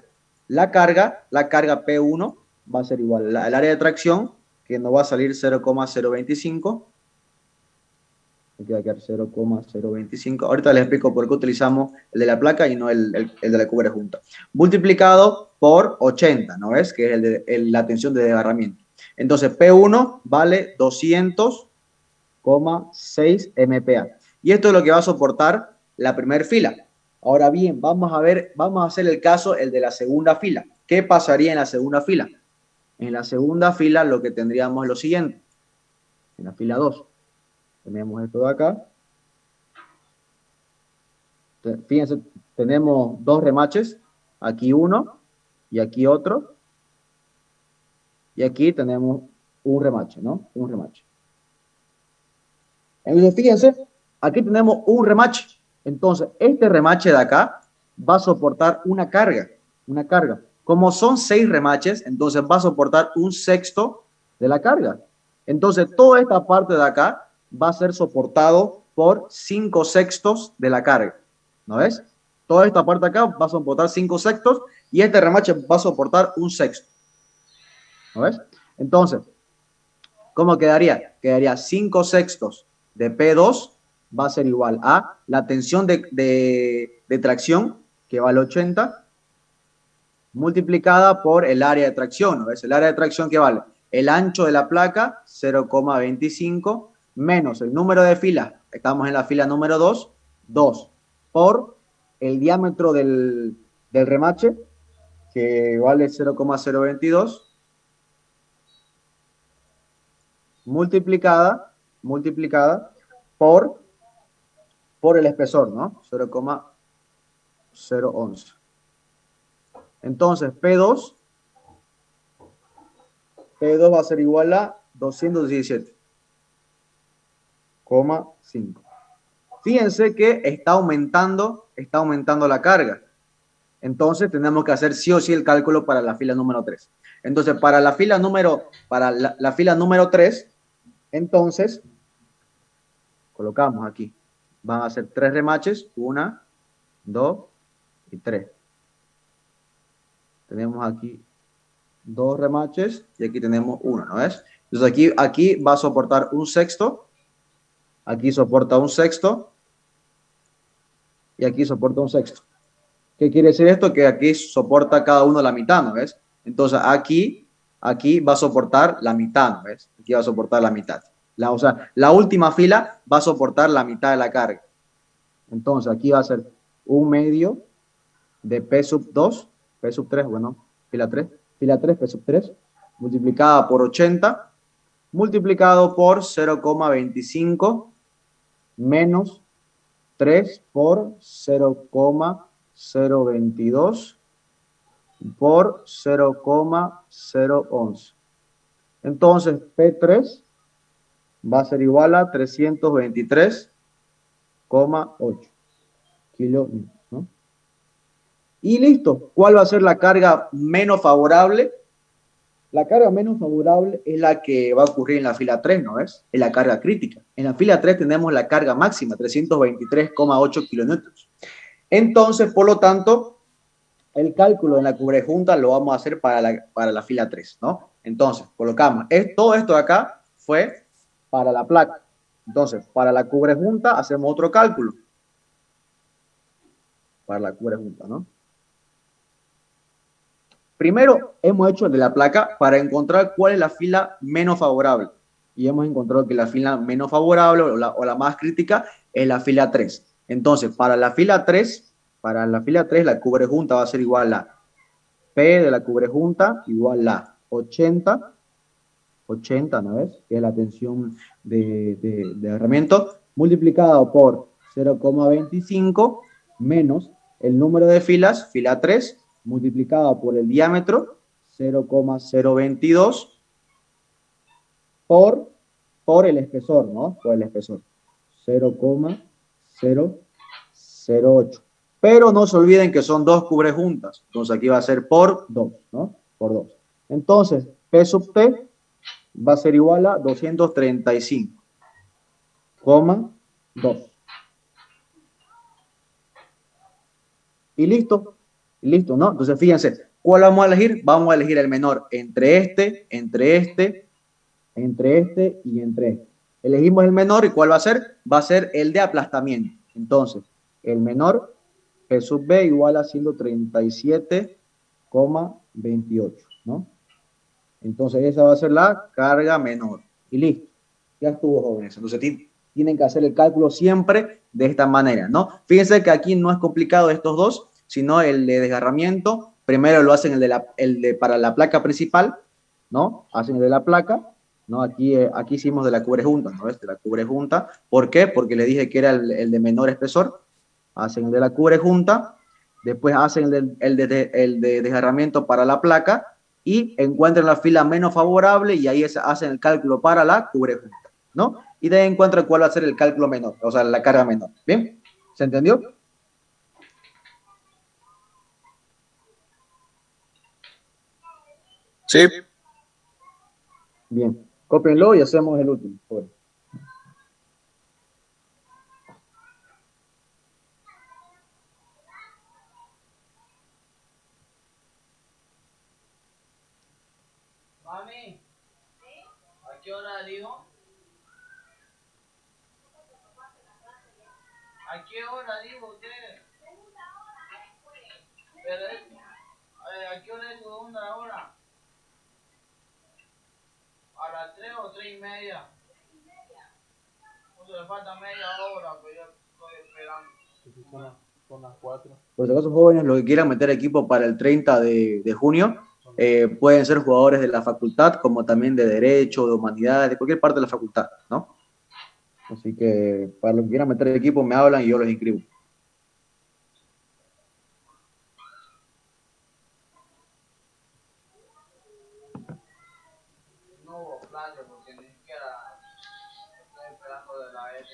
la carga P1 va a ser igual al área de tracción, que nos va a salir 0,025. Me queda quedar 0,025. Ahorita les explico por qué utilizamos el de la placa y no el de la cubre junta. Multiplicado por 80, ¿no ves? Que es la tensión de desgarramiento. Entonces, P1 vale 200,6 MPa. Y esto es lo que va a soportar la primera fila. Ahora bien, vamos a hacer el caso, el de la segunda fila. ¿Qué pasaría en la segunda fila? En la segunda fila lo que tendríamos es lo siguiente. En la fila 2. Tenemos esto de acá. Fíjense, tenemos dos remaches. Aquí uno y aquí otro. Y aquí tenemos un remache, ¿no? Un remache. Entonces, fíjense, aquí tenemos un remache. Entonces, este remache de acá va a soportar una carga. Una carga. Como son 6 remaches, entonces va a soportar un sexto de la carga. Entonces, toda esta parte de acá va a ser soportado por 5 sextos de la carga. ¿No ves? Toda esta parte de acá va a soportar 5 sextos y este remache va a soportar un sexto. ¿No ves? Entonces, ¿cómo quedaría? Quedaría 5 sextos de P2 va a ser igual a la tensión de tracción, que vale 80, multiplicada por el área de tracción. ¿No ves? El área de tracción que vale el ancho de la placa, 0,25, menos el número de filas, estamos en la fila número 2, 2, por el diámetro del remache, que vale 0,022, multiplicada por el espesor, ¿no? 0,011. Entonces, P2 va a ser igual a 217,5. Fíjense que está aumentando la carga. Entonces, tenemos que hacer sí o sí el cálculo para la fila número 3. Entonces, para la fila número 3, entonces, colocamos aquí. Van a ser 3 remaches, 1, 2 y 3. Tenemos aquí 2 remaches y aquí tenemos 1, ¿no ves? Entonces aquí va a soportar un sexto, aquí soporta un sexto y aquí soporta un sexto. ¿Qué quiere decir esto? Que aquí soporta cada uno la mitad, ¿no ves? Entonces aquí va a soportar la mitad, ¿no ves? Aquí va a soportar la mitad. O sea, la última fila va a soportar la mitad de la carga. Entonces aquí va a ser 1/2 de P sub 2, P sub 3, bueno, fila 3, P sub 3, multiplicada por 80, multiplicado por 0,25 menos 3 por 0,022 por 0,011. Entonces, P3 va a ser igual a 323,8 kilonewtons, ¿no? Y listo. ¿Cuál va a ser la carga menos favorable? La carga menos favorable es la que va a ocurrir en la fila 3, ¿no es? Es la carga crítica. En la fila 3 tenemos la carga máxima, 323,8 kilonewtons. Entonces, por lo tanto, el cálculo en la cubrejunta lo vamos a hacer para la fila 3, ¿no? Entonces, colocamos, todo esto de acá fue para la placa. Entonces, para la cubrejunta hacemos otro cálculo. Para la cubrejunta, ¿no? Primero hemos hecho el de la placa para encontrar cuál es la fila menos favorable. Y hemos encontrado que la fila menos favorable o la más crítica es la fila 3. Entonces, para la fila 3, la cubrejunta va a ser igual a P de la cubrejunta igual a 80, ¿no ves? Que es la tensión de agarramiento, multiplicado por 0,25 menos el número de filas, fila 3, multiplicado por el diámetro, 0,022, por el espesor, ¿no? Por el espesor, 0,011. 0,08. Pero no se olviden que son dos cubres juntas. Entonces aquí va a ser por 2, ¿no? Por 2. Entonces, P sub T va a ser igual a 235,2. Y listo. Y listo, ¿no? Entonces, fíjense, ¿cuál vamos a elegir? Vamos a elegir el menor entre este, entre este, entre este y entre este. Elegimos el menor y ¿cuál va a ser? Va a ser el de aplastamiento. Entonces, el menor, P sub B igual a 137,28, ¿no? Entonces, esa va a ser la carga menor. Y listo. Ya estuvo, jóvenes. Entonces, tienen que hacer el cálculo siempre de esta manera, ¿no? Fíjense que aquí no es complicado estos dos, sino el de desgarramiento. Primero lo hacen para la placa principal, ¿no? Hacen el de la placa, ¿no? Aquí hicimos de la cubre junta, ¿no? De la cubre junta. ¿Por qué? Porque le dije que era el de menor espesor. Hacen el de la cubre junta, después hacen el de desgarramiento para la placa y encuentran la fila menos favorable y ahí hacen el cálculo para la cubre junta, ¿no? Y de ahí encuentran cuál va a ser el cálculo menor, o sea, la carga menor. ¿Bien? ¿Se entendió? Sí. Bien. Cópienlo y hacemos el último. Por favor. Mami, ¿a qué hora dijo? ¿A qué hora dijo usted? Pero ¿a qué hora es su segunda hora? ¿A las 3 o 3:30? Pues le falta media hora, pero yo estoy esperando. Son las 4. Por si acaso, jóvenes, los que quieran meter equipo para el 30 de junio, pueden ser jugadores de la facultad, como también de Derecho, de Humanidades, de cualquier parte de la facultad, ¿no? Así que para los que quieran meter equipo, me hablan y yo los inscribo. No hubo clase porque ni siquiera estoy esperando de la S.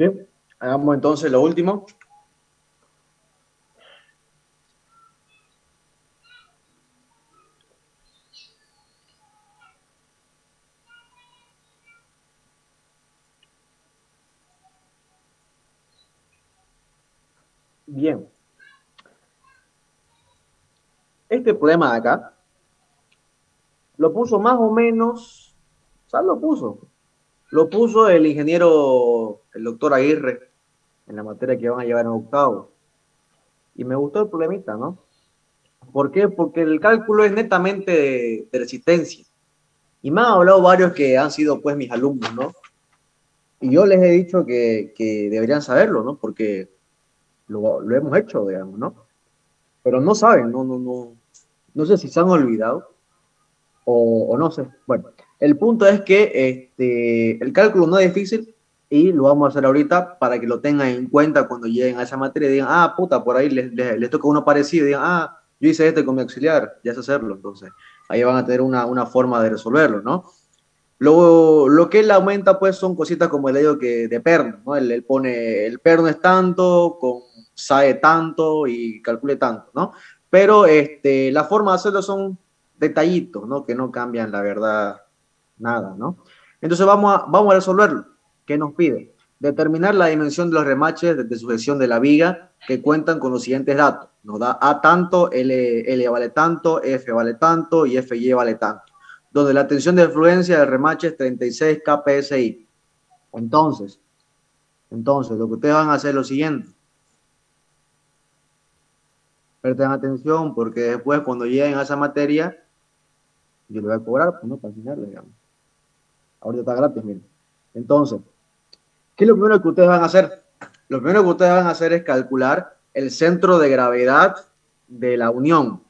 Bien, hagamos entonces lo último. Bien, este problema de acá lo puso más o menos, o sea, lo puso el ingeniero, el doctor Aguirre, en la materia que van a llevar en octavo. Y me gustó el problemita, ¿no? ¿Por qué? Porque el cálculo es netamente de resistencia. Y me han hablado varios que han sido pues mis alumnos, ¿no? Y yo les he dicho que deberían saberlo, ¿no? Porque lo hemos hecho, digamos, ¿no? Pero no saben, no sé si se han olvidado o no sé. Bueno, el punto es que el cálculo no es difícil y lo vamos a hacer ahorita para que lo tengan en cuenta cuando lleguen a esa materia y digan, ah, puta, por ahí les toca uno parecido y digan, ah, yo hice este con mi auxiliar, ya sé hacerlo. Entonces, ahí van a tener una forma de resolverlo, ¿no? Lo que él aumenta, pues, son cositas como el digo que de perno, ¿no? Él pone, el perno es tanto, con SAE tanto y calcule tanto, ¿no? Pero la forma de hacerlo son detallitos, ¿no? Que no cambian, la verdad, nada, ¿no? Entonces vamos a resolverlo. ¿Qué nos pide? Determinar la dimensión de los remaches de sujeción de la viga que cuentan con los siguientes datos. Nos da A tanto, L vale tanto, F vale tanto y FY vale tanto, donde la tensión de fluencia del remache es 36 kpsi. Entonces, lo que ustedes van a hacer es lo siguiente. Presten atención porque después cuando lleguen a esa materia, yo le voy a cobrar, pues no, para enseñarles, digamos. Ahorita está gratis, miren. Entonces, ¿qué es lo primero que ustedes van a hacer? Lo primero que ustedes van a hacer es calcular el centro de gravedad de la unión,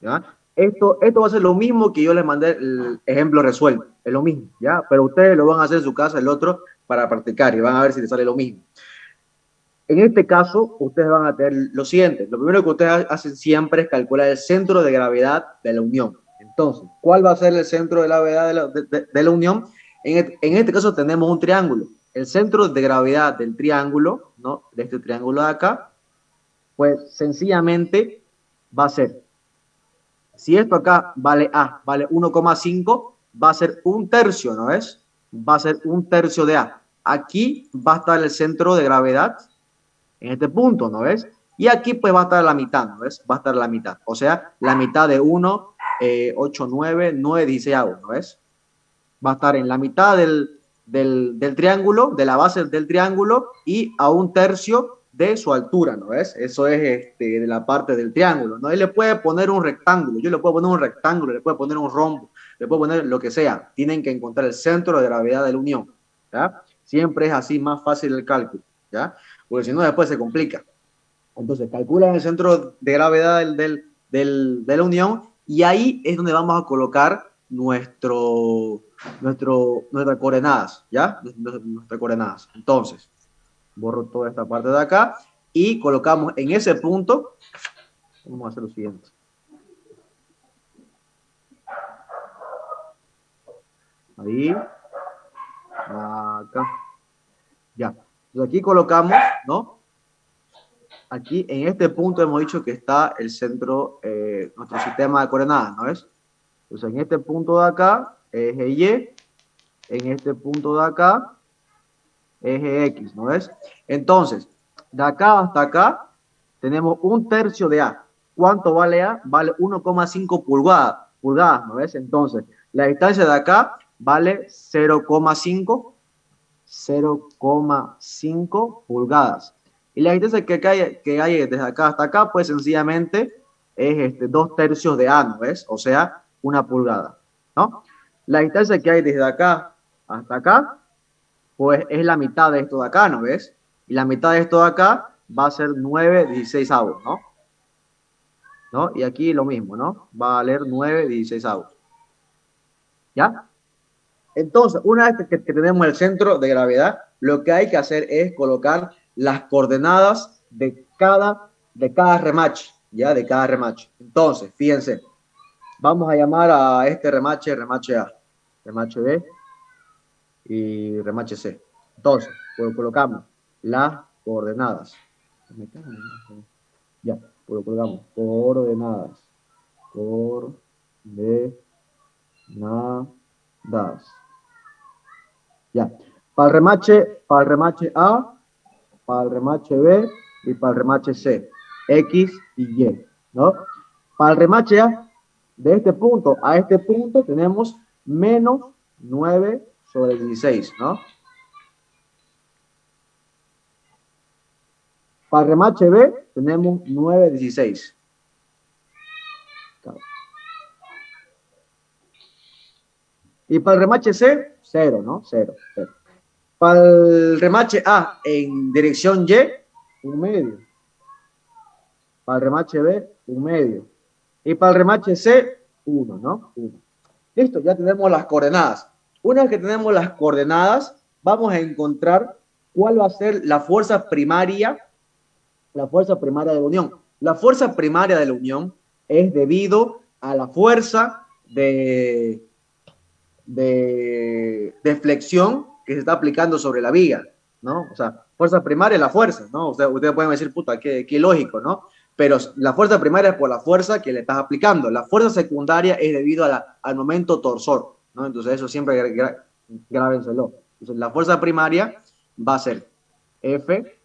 ¿ya? Esto va a ser lo mismo que yo les mandé el ejemplo resuelto, es lo mismo, ¿ya? Pero ustedes lo van a hacer en su casa, el otro, para practicar y van a ver si les sale lo mismo. En este caso, ustedes van a tener lo siguiente. Lo primero que ustedes hacen siempre es calcular el centro de gravedad de la unión. Entonces, ¿cuál va a ser el centro de gravedad de la unión? En este caso tenemos un triángulo. El centro de gravedad del triángulo, ¿no? De este triángulo de acá, pues sencillamente va a ser, si esto acá vale A, vale 1,5, va a ser un tercio, ¿no es? Va a ser un tercio de A. Aquí va a estar el centro de gravedad en este punto, ¿no ves? Y aquí pues va a estar la mitad, ¿no ves? Va a estar la mitad, o sea, la mitad de 1, 8, 9, 9, 16, ¿no ves? Va a estar en la mitad del triángulo, de la base del triángulo y a un tercio de su altura, ¿no ves? Eso es de la parte del triángulo, ¿no? Él le puede poner un rectángulo, yo le puedo poner un rectángulo, le puedo poner un rombo, le puedo poner lo que sea. Tienen que encontrar el centro de gravedad de la unión, ¿ya? Siempre es así más fácil el cálculo, ¿ya? Porque si no después se complica. Entonces calculan el centro de gravedad de la unión y ahí es donde vamos a colocar nuestras coordenadas, ¿ya? Nuestras coordenadas. Entonces, borro toda esta parte de acá y colocamos en ese punto, vamos a hacer lo siguiente. Ahí, acá, ya. Entonces aquí colocamos, ¿no? Aquí en este punto hemos dicho que está el centro, nuestro sistema de coordenadas, ¿no es? Entonces en este punto de acá, eje Y, en este punto de acá, eje X, ¿no es? Entonces, de acá hasta acá, tenemos un tercio de A. ¿Cuánto vale A? Vale 1,5 pulgadas, ¿no es? Entonces, la distancia de acá vale 0,5 pulgadas. Y la distancia que hay desde acá hasta acá, pues sencillamente es 2 tercios de A, ¿no ves? O sea, 1 pulgada, ¿no? La distancia que hay desde acá hasta acá, pues es la mitad de esto de acá, ¿no ves? Y la mitad de esto de acá va a ser 9/16, ¿no? ¿No? Y aquí lo mismo, ¿no? Va a valer 9/16. ¿Ya? Entonces, una vez que tenemos el centro de gravedad, lo que hay que hacer es colocar las coordenadas de cada remache, ¿ya? De cada remache. Entonces, fíjense, vamos a llamar a este remache A, remache B y remache C. Entonces, lo colocamos. las coordenadas. Ya, pues lo colgamos. Coordenadas. Coordenadas. Ya. Para el remache A, para el remache B y para el remache C. X y Y, ¿no? Para el remache A, de este punto a este punto tenemos menos 9 sobre 16, ¿no? Para el remache B tenemos 9/16. Y para el remache C, 0, ¿no? 0, 0. Para el remache A en dirección Y, 1/2. Para el remache B, 1/2. Y para el remache C, 1, ¿no? 1. Listo, ya tenemos las coordenadas. Una vez que tenemos las coordenadas, vamos a encontrar cuál va a ser la fuerza primaria de la unión. La fuerza primaria de la unión es debido a la fuerza de flexión que se está aplicando sobre la viga, ¿no? O sea, fuerza primaria es la fuerza, ¿no? Ustedes pueden decir, puta, qué lógico, ¿no? Pero la fuerza primaria es por la fuerza que le estás aplicando. La fuerza secundaria es debido al momento torsor, ¿no? Entonces eso siempre grábenselo. Entonces la fuerza primaria va a ser F'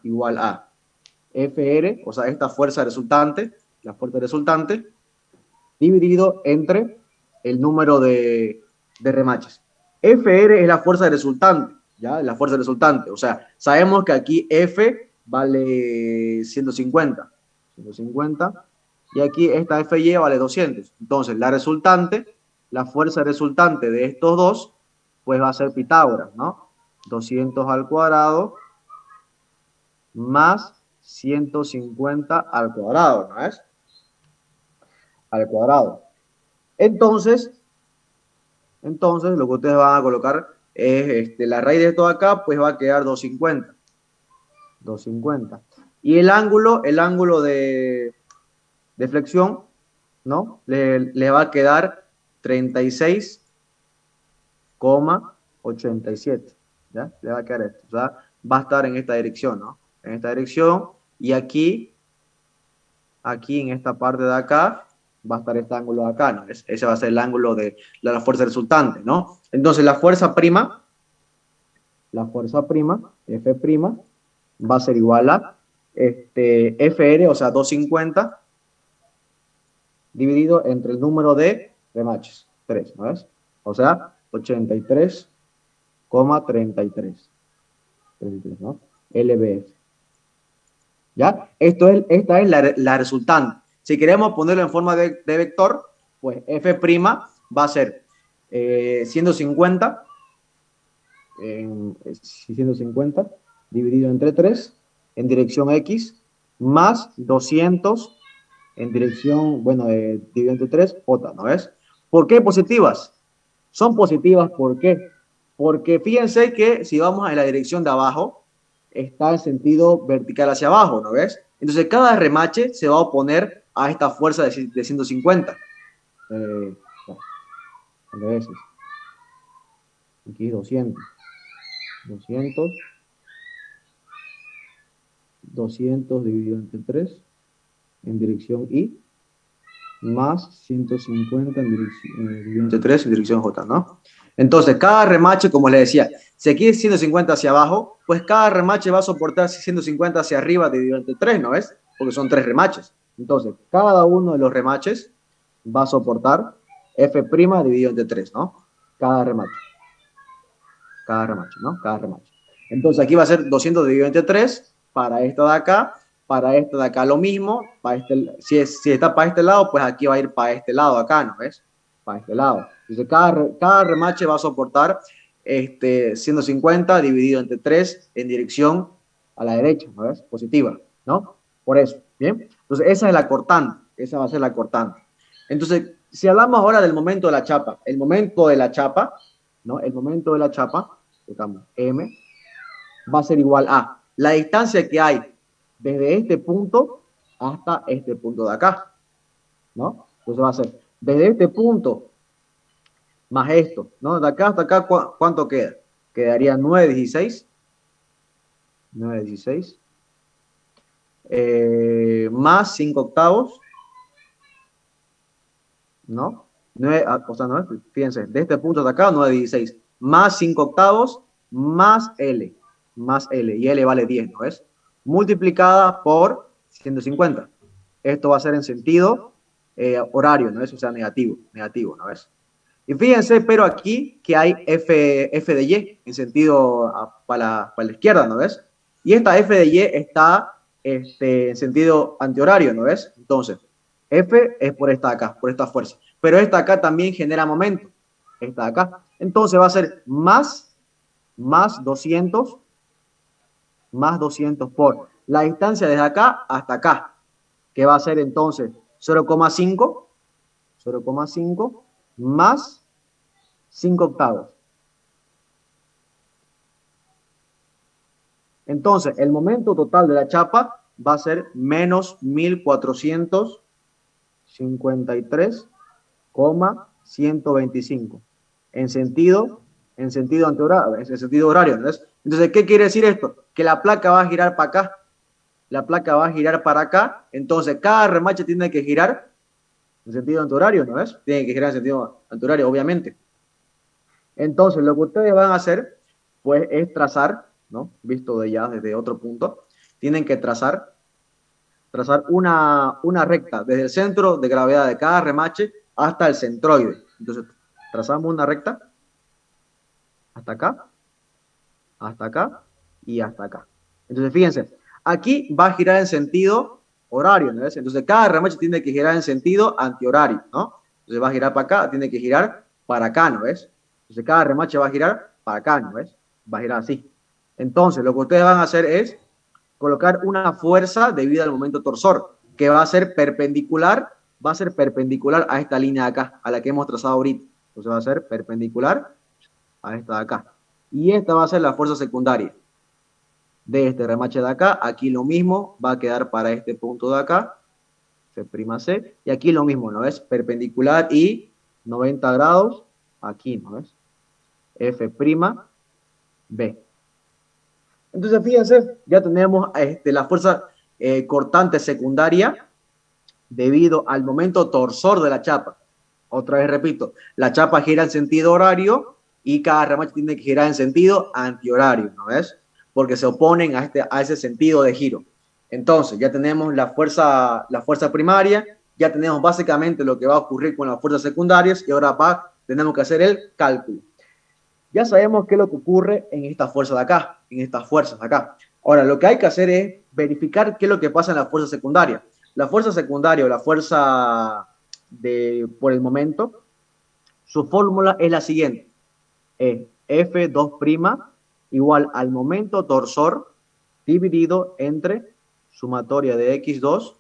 igual a FR, o sea, esta fuerza resultante, la fuerza resultante, dividido entre el número de remaches. FR es la fuerza resultante, ¿ya? La fuerza resultante. O sea, sabemos que aquí F vale 150. 150. Y aquí esta FY vale 200. Entonces, la resultante, la fuerza resultante de estos dos, pues va a ser Pitágoras, ¿no? 200 al cuadrado más 150 al cuadrado, ¿no es? Al cuadrado. Entonces, lo que ustedes van a colocar es la raíz de esto acá, pues va a quedar 250. 250. Y el ángulo de flexión, ¿no? Le va a quedar 36,87. ¿Ya? Le va a quedar esto. O sea, va a estar en esta dirección, ¿no? En esta dirección. Y aquí en esta parte de acá, va a estar este ángulo de acá, ¿no? Ese va a ser el ángulo de la fuerza resultante, ¿no? Entonces la fuerza prima, F', va a ser igual a FR, o sea, 250, dividido entre el número de remaches, 3, ¿no ves? O sea, 83,33, ¿no? LBF. ¿Ya? Esta es la resultante. Si queremos ponerlo en forma de vector, pues F' va a ser 150, 150 dividido entre 3 en dirección X, más 200 en dirección, bueno, dividido entre 3, J, ¿no ves? ¿Por qué positivas? Son positivas, ¿por qué? Porque fíjense que si vamos en la dirección de abajo, está en sentido vertical hacia abajo, ¿no ves? Entonces cada remache se va a oponer a esta fuerza de 150. Veces. Aquí 200. 200 dividido entre 3 en dirección Y, más 150 dividido entre 3 en dirección J, ¿no? Entonces, cada remache, como les decía, si aquí es 150 hacia abajo, pues cada remache va a soportar 150 hacia arriba dividido entre 3, ¿no ves? Porque son 3 remaches. Entonces, cada uno de los remaches va a soportar F' dividido entre 3, ¿no? Cada remache, ¿no? Cada remache. Entonces, aquí va a ser 200 dividido entre 3 para esta de acá. Para esta de acá lo mismo. Si está para este lado, pues aquí va a ir para este lado acá, ¿no ves? Para este lado. Entonces, cada remache va a soportar 150 dividido entre 3 en dirección a la derecha, ¿no ves? Positiva, ¿no? Por eso, ¿bien? Entonces, esa es la cortante. Esa va a ser la cortante. Entonces, si hablamos ahora del momento de la chapa, el momento de la chapa, ¿no? El momento de la chapa, digamos, M, va a ser igual a la distancia que hay desde este punto hasta este punto de acá, ¿no? Entonces va a ser desde este punto más esto, ¿no? De acá hasta acá, ¿cuánto queda? Quedaría 9/16, 9/16. Más 5 octavos, ¿no? 9, o sea, no, fíjense, de este punto de acá, 9/16. Más 5 octavos, más L. Y L vale 10, ¿no es? Multiplicada por 150. Esto va a ser en sentido horario, ¿no es? O sea, negativo, ¿no es? Y fíjense, pero aquí que hay F de Y en sentido para la izquierda, ¿no ves? Y esta F de Y está en sentido antihorario, ¿no ves? Entonces, F es por esta acá, por esta fuerza. Pero esta acá también genera momento. Esta acá. Entonces va a ser más 200 por la distancia desde acá hasta acá, que va a ser entonces 0,5 más 5 octavos. Entonces, el momento total de la chapa va a ser menos 1453,125 en sentido antihorario, en sentido horario, ¿no es? Entonces, ¿qué quiere decir esto? Que la placa va a girar para acá, la placa va a girar para acá, entonces cada remache tiene que girar en sentido antihorario, ¿no es? Tiene que girar en sentido antihorario, obviamente. Entonces, lo que ustedes van a hacer, pues, es trazar, ¿no? Visto de ya desde otro punto, tienen que trazar una recta desde el centro de gravedad de cada remache hasta el centroide. Entonces, trazamos una recta hasta acá y hasta acá. Entonces, fíjense, aquí va a girar en sentido horario, ¿no es? Entonces, cada remache tiene que girar en sentido antihorario, ¿no? Entonces, va a girar para acá, tiene que girar para acá, ¿no es? Entonces, cada remache va a girar para acá, ¿no es? Va a girar así. Entonces, lo que ustedes van a hacer es colocar una fuerza debido al momento torsor, que va a ser perpendicular a esta línea de acá, a la que hemos trazado ahorita. Entonces, va a ser perpendicular a esta de acá. Y esta va a ser la fuerza secundaria de este remache de acá. Aquí lo mismo va a quedar para este punto de acá, F'C, y aquí lo mismo, ¿no es? Perpendicular y 90 grados, aquí, ¿no es? F'B. Entonces, fíjense, ya tenemos la fuerza cortante secundaria debido al momento torsor de la chapa. Otra vez repito, la chapa gira en sentido horario y cada remache tiene que girar en sentido antihorario, ¿no ves? Porque se oponen a ese sentido de giro. Entonces, ya tenemos la fuerza primaria, ya tenemos básicamente lo que va a ocurrir con las fuerzas secundarias y ahora tenemos que hacer el cálculo. Ya sabemos qué es lo que ocurre en esta fuerza de acá, en estas fuerzas de acá. Ahora, lo que hay que hacer es verificar qué es lo que pasa en la fuerza secundaria. La fuerza secundaria o la fuerza por el momento, su fórmula es la siguiente. Es F2' igual al momento torsor dividido entre sumatoria de X2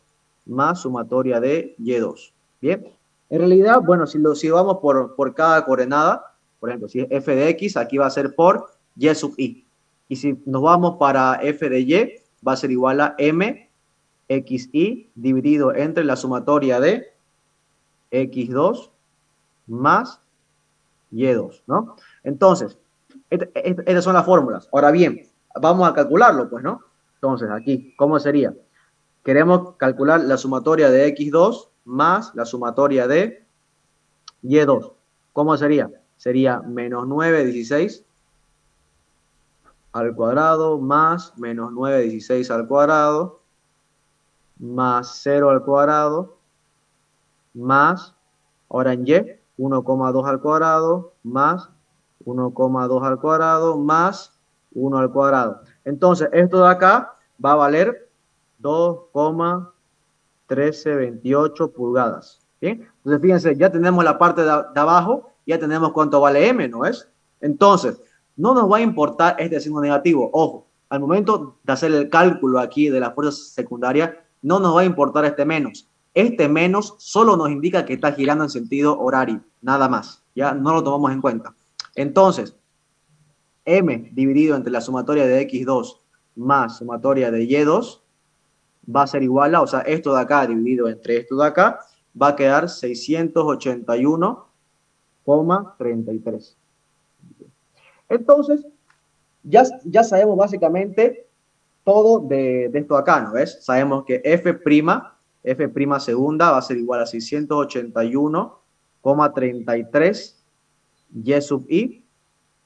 más sumatoria de Y2. Bien, en realidad, bueno, si vamos por cada coordenada, por ejemplo, si es f de x, aquí va a ser por y sub i. Y si nos vamos para f de y, va a ser igual a m xi dividido entre la sumatoria de x2 más y2, ¿no? Entonces, estas son las fórmulas. Ahora bien, vamos a calcularlo, pues, ¿no? Entonces, aquí, ¿cómo sería? Queremos calcular la sumatoria de x2 más la sumatoria de y2. ¿Cómo sería? Sería menos 9/16 al cuadrado más menos 9/16 al cuadrado más 0 al cuadrado más, ahora en y, 1,2 al cuadrado más 1,2 al cuadrado más 1 al cuadrado. Entonces, esto de acá va a valer 2,1328 pulgadas. ¿Bien? Entonces, fíjense, ya tenemos la parte de abajo, ya tenemos cuánto vale m, ¿no es? Entonces, no nos va a importar este signo negativo. Ojo, al momento de hacer el cálculo aquí de la fuerza secundaria, no nos va a importar este menos. Este menos solo nos indica que está girando en sentido horario, nada más. Ya no lo tomamos en cuenta. Entonces, m dividido entre la sumatoria de x2 más sumatoria de y2 va a ser igual a, o sea, esto de acá dividido entre esto de acá, va a quedar 681,33. Entonces, ya sabemos básicamente todo de esto acá, ¿no ves? Sabemos que F' segunda va a ser igual a 681,33 Y sub I.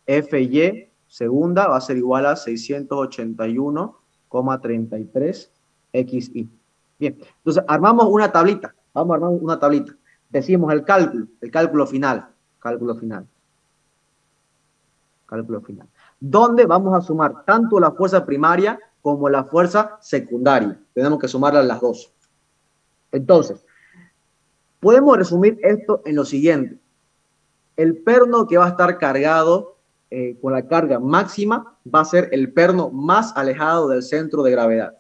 Fy segunda va a ser igual a 681,33 XI. Bien, entonces armamos una tablita. Vamos a armar una tablita. Decimos el cálculo final. Cálculo final. Donde vamos a sumar tanto la fuerza primaria como la fuerza secundaria. Tenemos que sumarlas las dos. Entonces, podemos resumir esto en lo siguiente. El perno que va a estar cargado con la carga máxima va a ser el perno más alejado del centro de gravedad.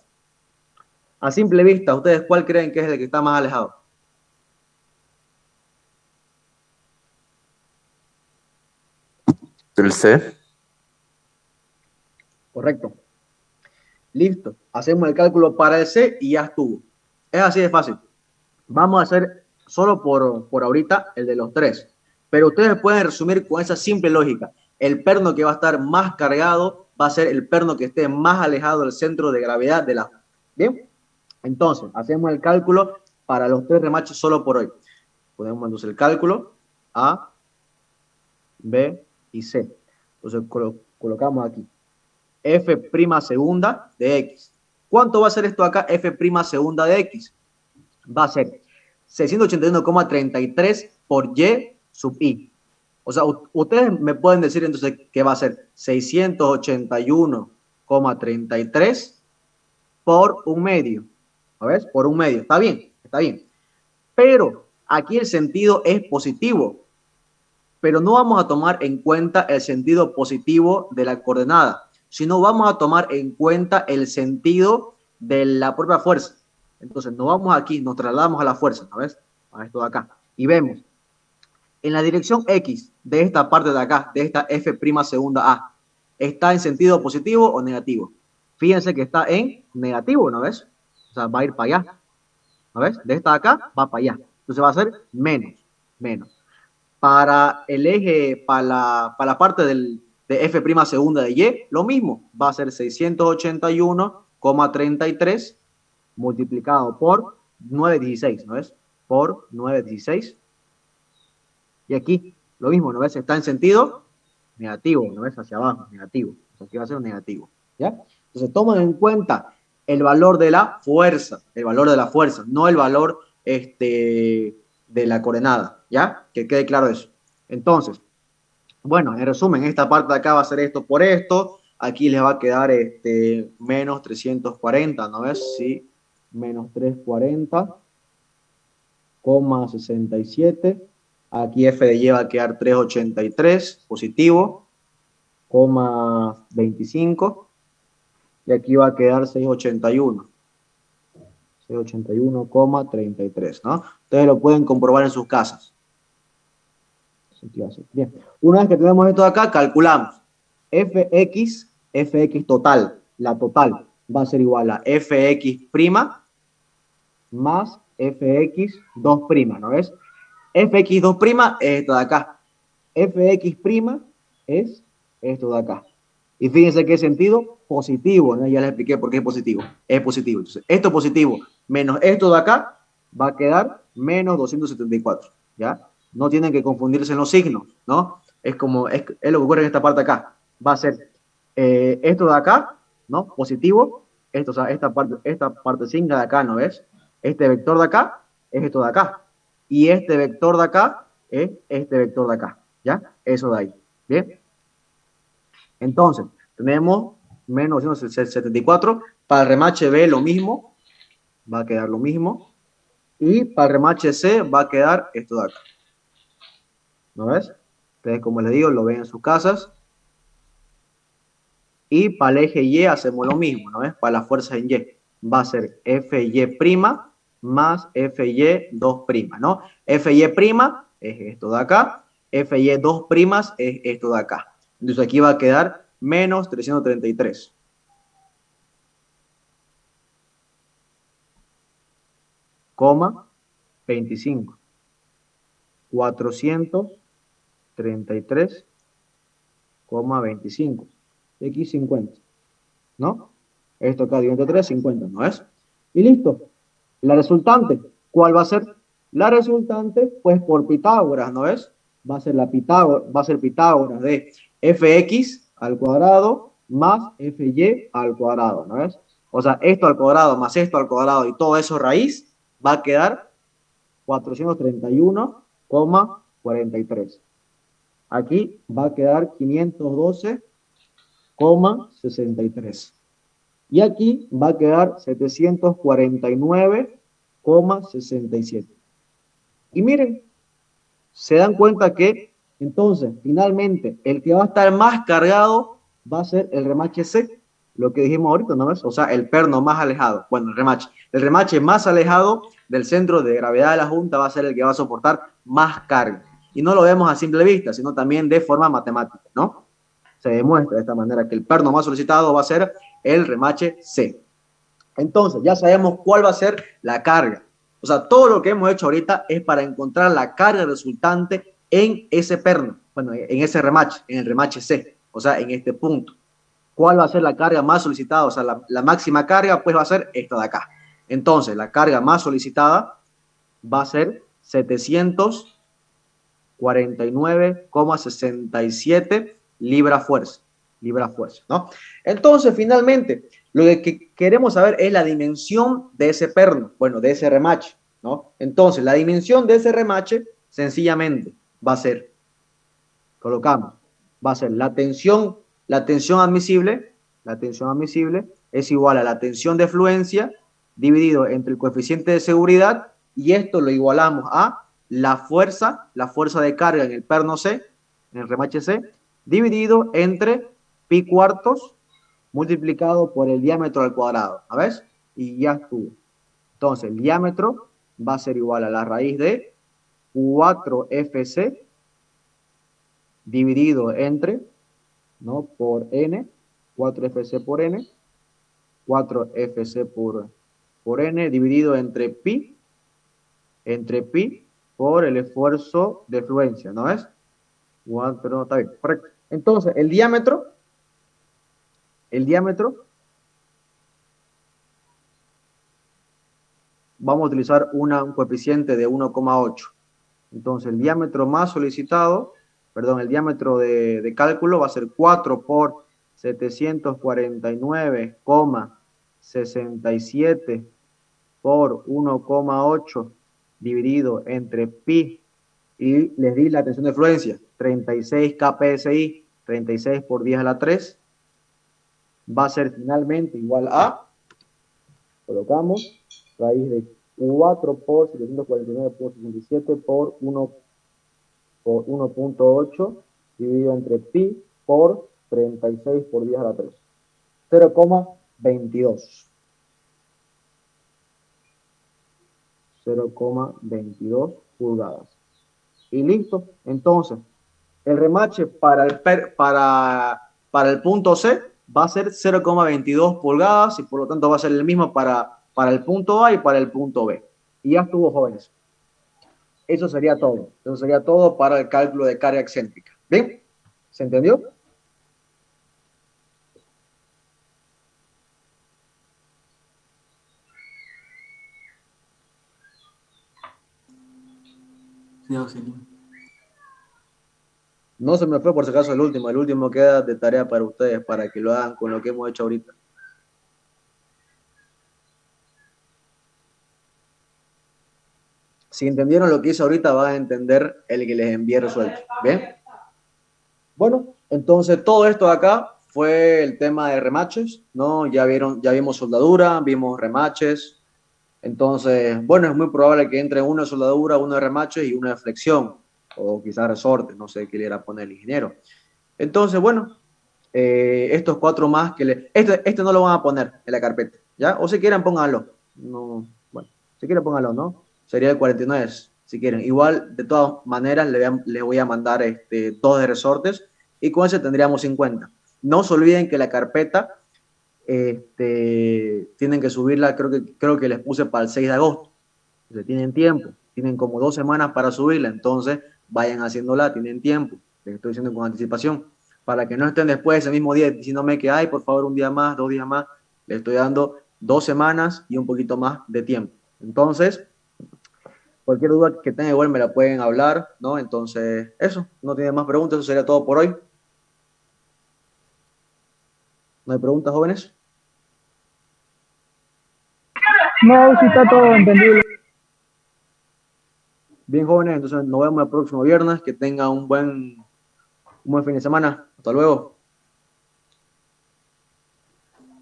A simple vista, ¿ustedes cuál creen que es el que está más alejado? El C. Correcto. Listo. Hacemos el cálculo para el C y ya estuvo. Es así de fácil. Vamos a hacer solo por ahorita el de los tres. Pero ustedes pueden resumir con esa simple lógica. El perno que va a estar más cargado va a ser el perno que esté más alejado del centro de gravedad de la... ¿Bien? Entonces, hacemos el cálculo para los tres remaches solo por hoy. Ponemos entonces el cálculo A, B y C. Entonces colocamos aquí F' segunda de X. ¿Cuánto va a ser esto acá? F' segunda de X. Va a ser 681,33 por Y sub I. O sea, ustedes me pueden decir entonces que va a ser 681,33 por un medio. ¿A ver? Por un medio. Está bien, está bien. Pero aquí el sentido es positivo. Pero no vamos a tomar en cuenta el sentido positivo de la coordenada, sino vamos a tomar en cuenta el sentido de la propia fuerza. Entonces, nos vamos aquí, nos trasladamos a la fuerza, ¿sabes? A esto de acá. Y vemos, en la dirección X de esta parte de acá, de esta F' segunda A, ¿está en sentido positivo o negativo? Fíjense que está en negativo, ¿no ves? O sea, va a ir para allá. ¿No ves? De esta de acá va para allá. Entonces va a ser menos. Para el eje, para la parte de F' segunda de Y, lo mismo. Va a ser 681,33 multiplicado por 9,16, ¿no ves? Por 9,16. Y aquí, lo mismo, ¿no ves? Está en sentido negativo, ¿no ves? Hacia abajo, negativo. Entonces aquí va a ser un negativo, ¿ya? Entonces tomen en cuenta el valor de la fuerza, no el valor de la coordenada, ¿ya? Que quede claro eso. Entonces, bueno, en resumen, esta parte de acá va a ser esto por esto, aquí les va a quedar menos 340, ¿no ves? Sí, menos 340,67. Aquí F de Y va a quedar 383, positivo, 25. Y aquí va a quedar 681,33, ¿no? Ustedes lo pueden comprobar en sus casas. Bien. Una vez que tenemos esto de acá, calculamos. Fx total, la total, va a ser igual a Fx' más Fx2', ¿no ves? Fx2' es esto de acá. Fx' es esto de acá. Y fíjense qué sentido positivo, ¿no? Ya les expliqué por qué es positivo. Es positivo. Entonces, esto positivo menos esto de acá va a quedar menos 274, ¿ya? No tienen que confundirse en los signos, ¿no? Es como, es lo que ocurre en esta parte acá. Va a ser esto de acá, ¿no? Positivo. Esto, o sea, esta parte singa de acá, ¿no ves? Este vector de acá es esto de acá. Y este vector de acá es este vector de acá, ¿ya? Eso de ahí, ¿bien? Entonces, tenemos menos 274. Para el remache B lo mismo, va a quedar lo mismo. Y para el remache C va a quedar esto de acá. ¿No ves? Ustedes, como les digo, lo ven en sus casas. Y para el eje Y hacemos lo mismo, ¿no ves? Para las fuerzas en Y. Va a ser Fy' más Fy2', ¿no? Fy' es esto de acá. Fy2' es esto de acá. Entonces aquí va a quedar menos 333. Coma 25. 433,25. X50. ¿No? Esto acá dividido entre 3, 50, ¿no es? Y listo. La resultante, ¿cuál va a ser? La resultante, pues por Pitágoras, ¿no es? Va a ser Pitágoras de fx al cuadrado más fy al cuadrado, ¿no es? O sea, esto al cuadrado más esto al cuadrado y todo eso raíz va a quedar 431,43. Aquí va a quedar 512,63. Y aquí va a quedar 749,67. Y miren, se dan cuenta que entonces finalmente el que va a estar más cargado va a ser el remache C, lo que dijimos ahorita, ¿no ves? O sea, el perno más alejado. Bueno, el remache más alejado del centro de gravedad de la junta va a ser el que va a soportar más carga. Y no lo vemos a simple vista, sino también de forma matemática, ¿no? Se demuestra de esta manera que el perno más solicitado va a ser el remache C. Entonces, ya sabemos cuál va a ser la carga. O sea, todo lo que hemos hecho ahorita es para encontrar la carga resultante en ese perno, bueno, en ese remache, en el remache C, o sea, en este punto. ¿Cuál va a ser la carga más solicitada? O sea, la máxima carga, pues va a ser esta de acá. Entonces, la carga más solicitada va a ser 749,67 libra fuerza, ¿no? Entonces, finalmente, lo que queremos saber es la dimensión de ese perno, bueno, de ese remache, ¿no? Entonces, la dimensión de ese remache, sencillamente, va a ser, colocamos, va a ser la tensión admisible es igual a la tensión de fluencia dividido entre el coeficiente de seguridad, y esto lo igualamos a la fuerza de carga en el perno C, en el remache C, dividido entre pi cuartos multiplicado por el diámetro al cuadrado, ¿sabes? Y ya estuvo. Entonces, el diámetro va a ser igual a la raíz de 4FC dividido entre, ¿no? Por N, 4FC por N, 4FC por N dividido entre pi por el esfuerzo de fluencia, ¿no es? 4, está bien, correcto. Entonces, el diámetro vamos a utilizar un coeficiente de 1,8. Entonces, el diámetro más solicitado, perdón, el diámetro de cálculo va a ser 4 por 749,67 por 1,8 dividido entre pi, y les di la tensión de fluencia, 36 kpsi, 36 por 10 a la 3, va a ser finalmente igual a, colocamos, raíz de 4 por 749 por 67 por 1.8 dividido entre pi por 36 por 10 a la 3. 0,22. 0,22 pulgadas. Y listo. Entonces, el remache para el punto C va a ser 0,22 pulgadas y por lo tanto va a ser el mismo para el punto A y para el punto B. Y ya estuvo, jóvenes. Eso sería todo. Eso sería todo para el cálculo de carga excéntrica. ¿Bien? ¿Se entendió? No se me fue por si acaso el último queda de tarea para ustedes, para que lo hagan con lo que hemos hecho ahorita. Si entendieron lo que hice ahorita, van a entender el que les envié resuelto. ¿Bien? Bueno, entonces todo esto de acá fue el tema de remaches, ¿no? Ya vimos soldadura, vimos remaches. Entonces, bueno, es muy probable que entre uno de soldadura, uno de remaches y uno de flexión, o quizás resorte, no sé qué le irá a poner el ingeniero. Entonces, bueno, estos 4 más que este no lo van a poner en la carpeta, ¿ya? O si quieren, pónganlo. No, bueno, si quieren, pónganlo, ¿no? Sería el 49, si quieren. Igual, de todas maneras, le voy a mandar 2 de resortes y con ese tendríamos 50. No se olviden que la carpeta tienen que subirla, creo que les puse para el 6 de agosto. Entonces, tienen tiempo, tienen como 2 semanas para subirla, entonces vayan haciéndola, tienen tiempo. Les estoy diciendo con anticipación, para que no estén después ese mismo día diciéndome que, ay, por favor, un día más, 2 días más, Le estoy dando 2 semanas y un poquito más de tiempo. Entonces, cualquier duda que tengan igual me la pueden hablar, ¿no? Entonces, eso, no tiene más preguntas, eso sería todo por hoy. ¿No hay preguntas, jóvenes? No, sí está todo entendible. Bien, jóvenes, entonces nos vemos el próximo viernes. Que tengan un buen fin de semana. Hasta luego.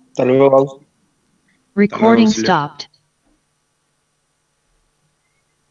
Hasta luego, Gauss. Recording Silvio. stopped.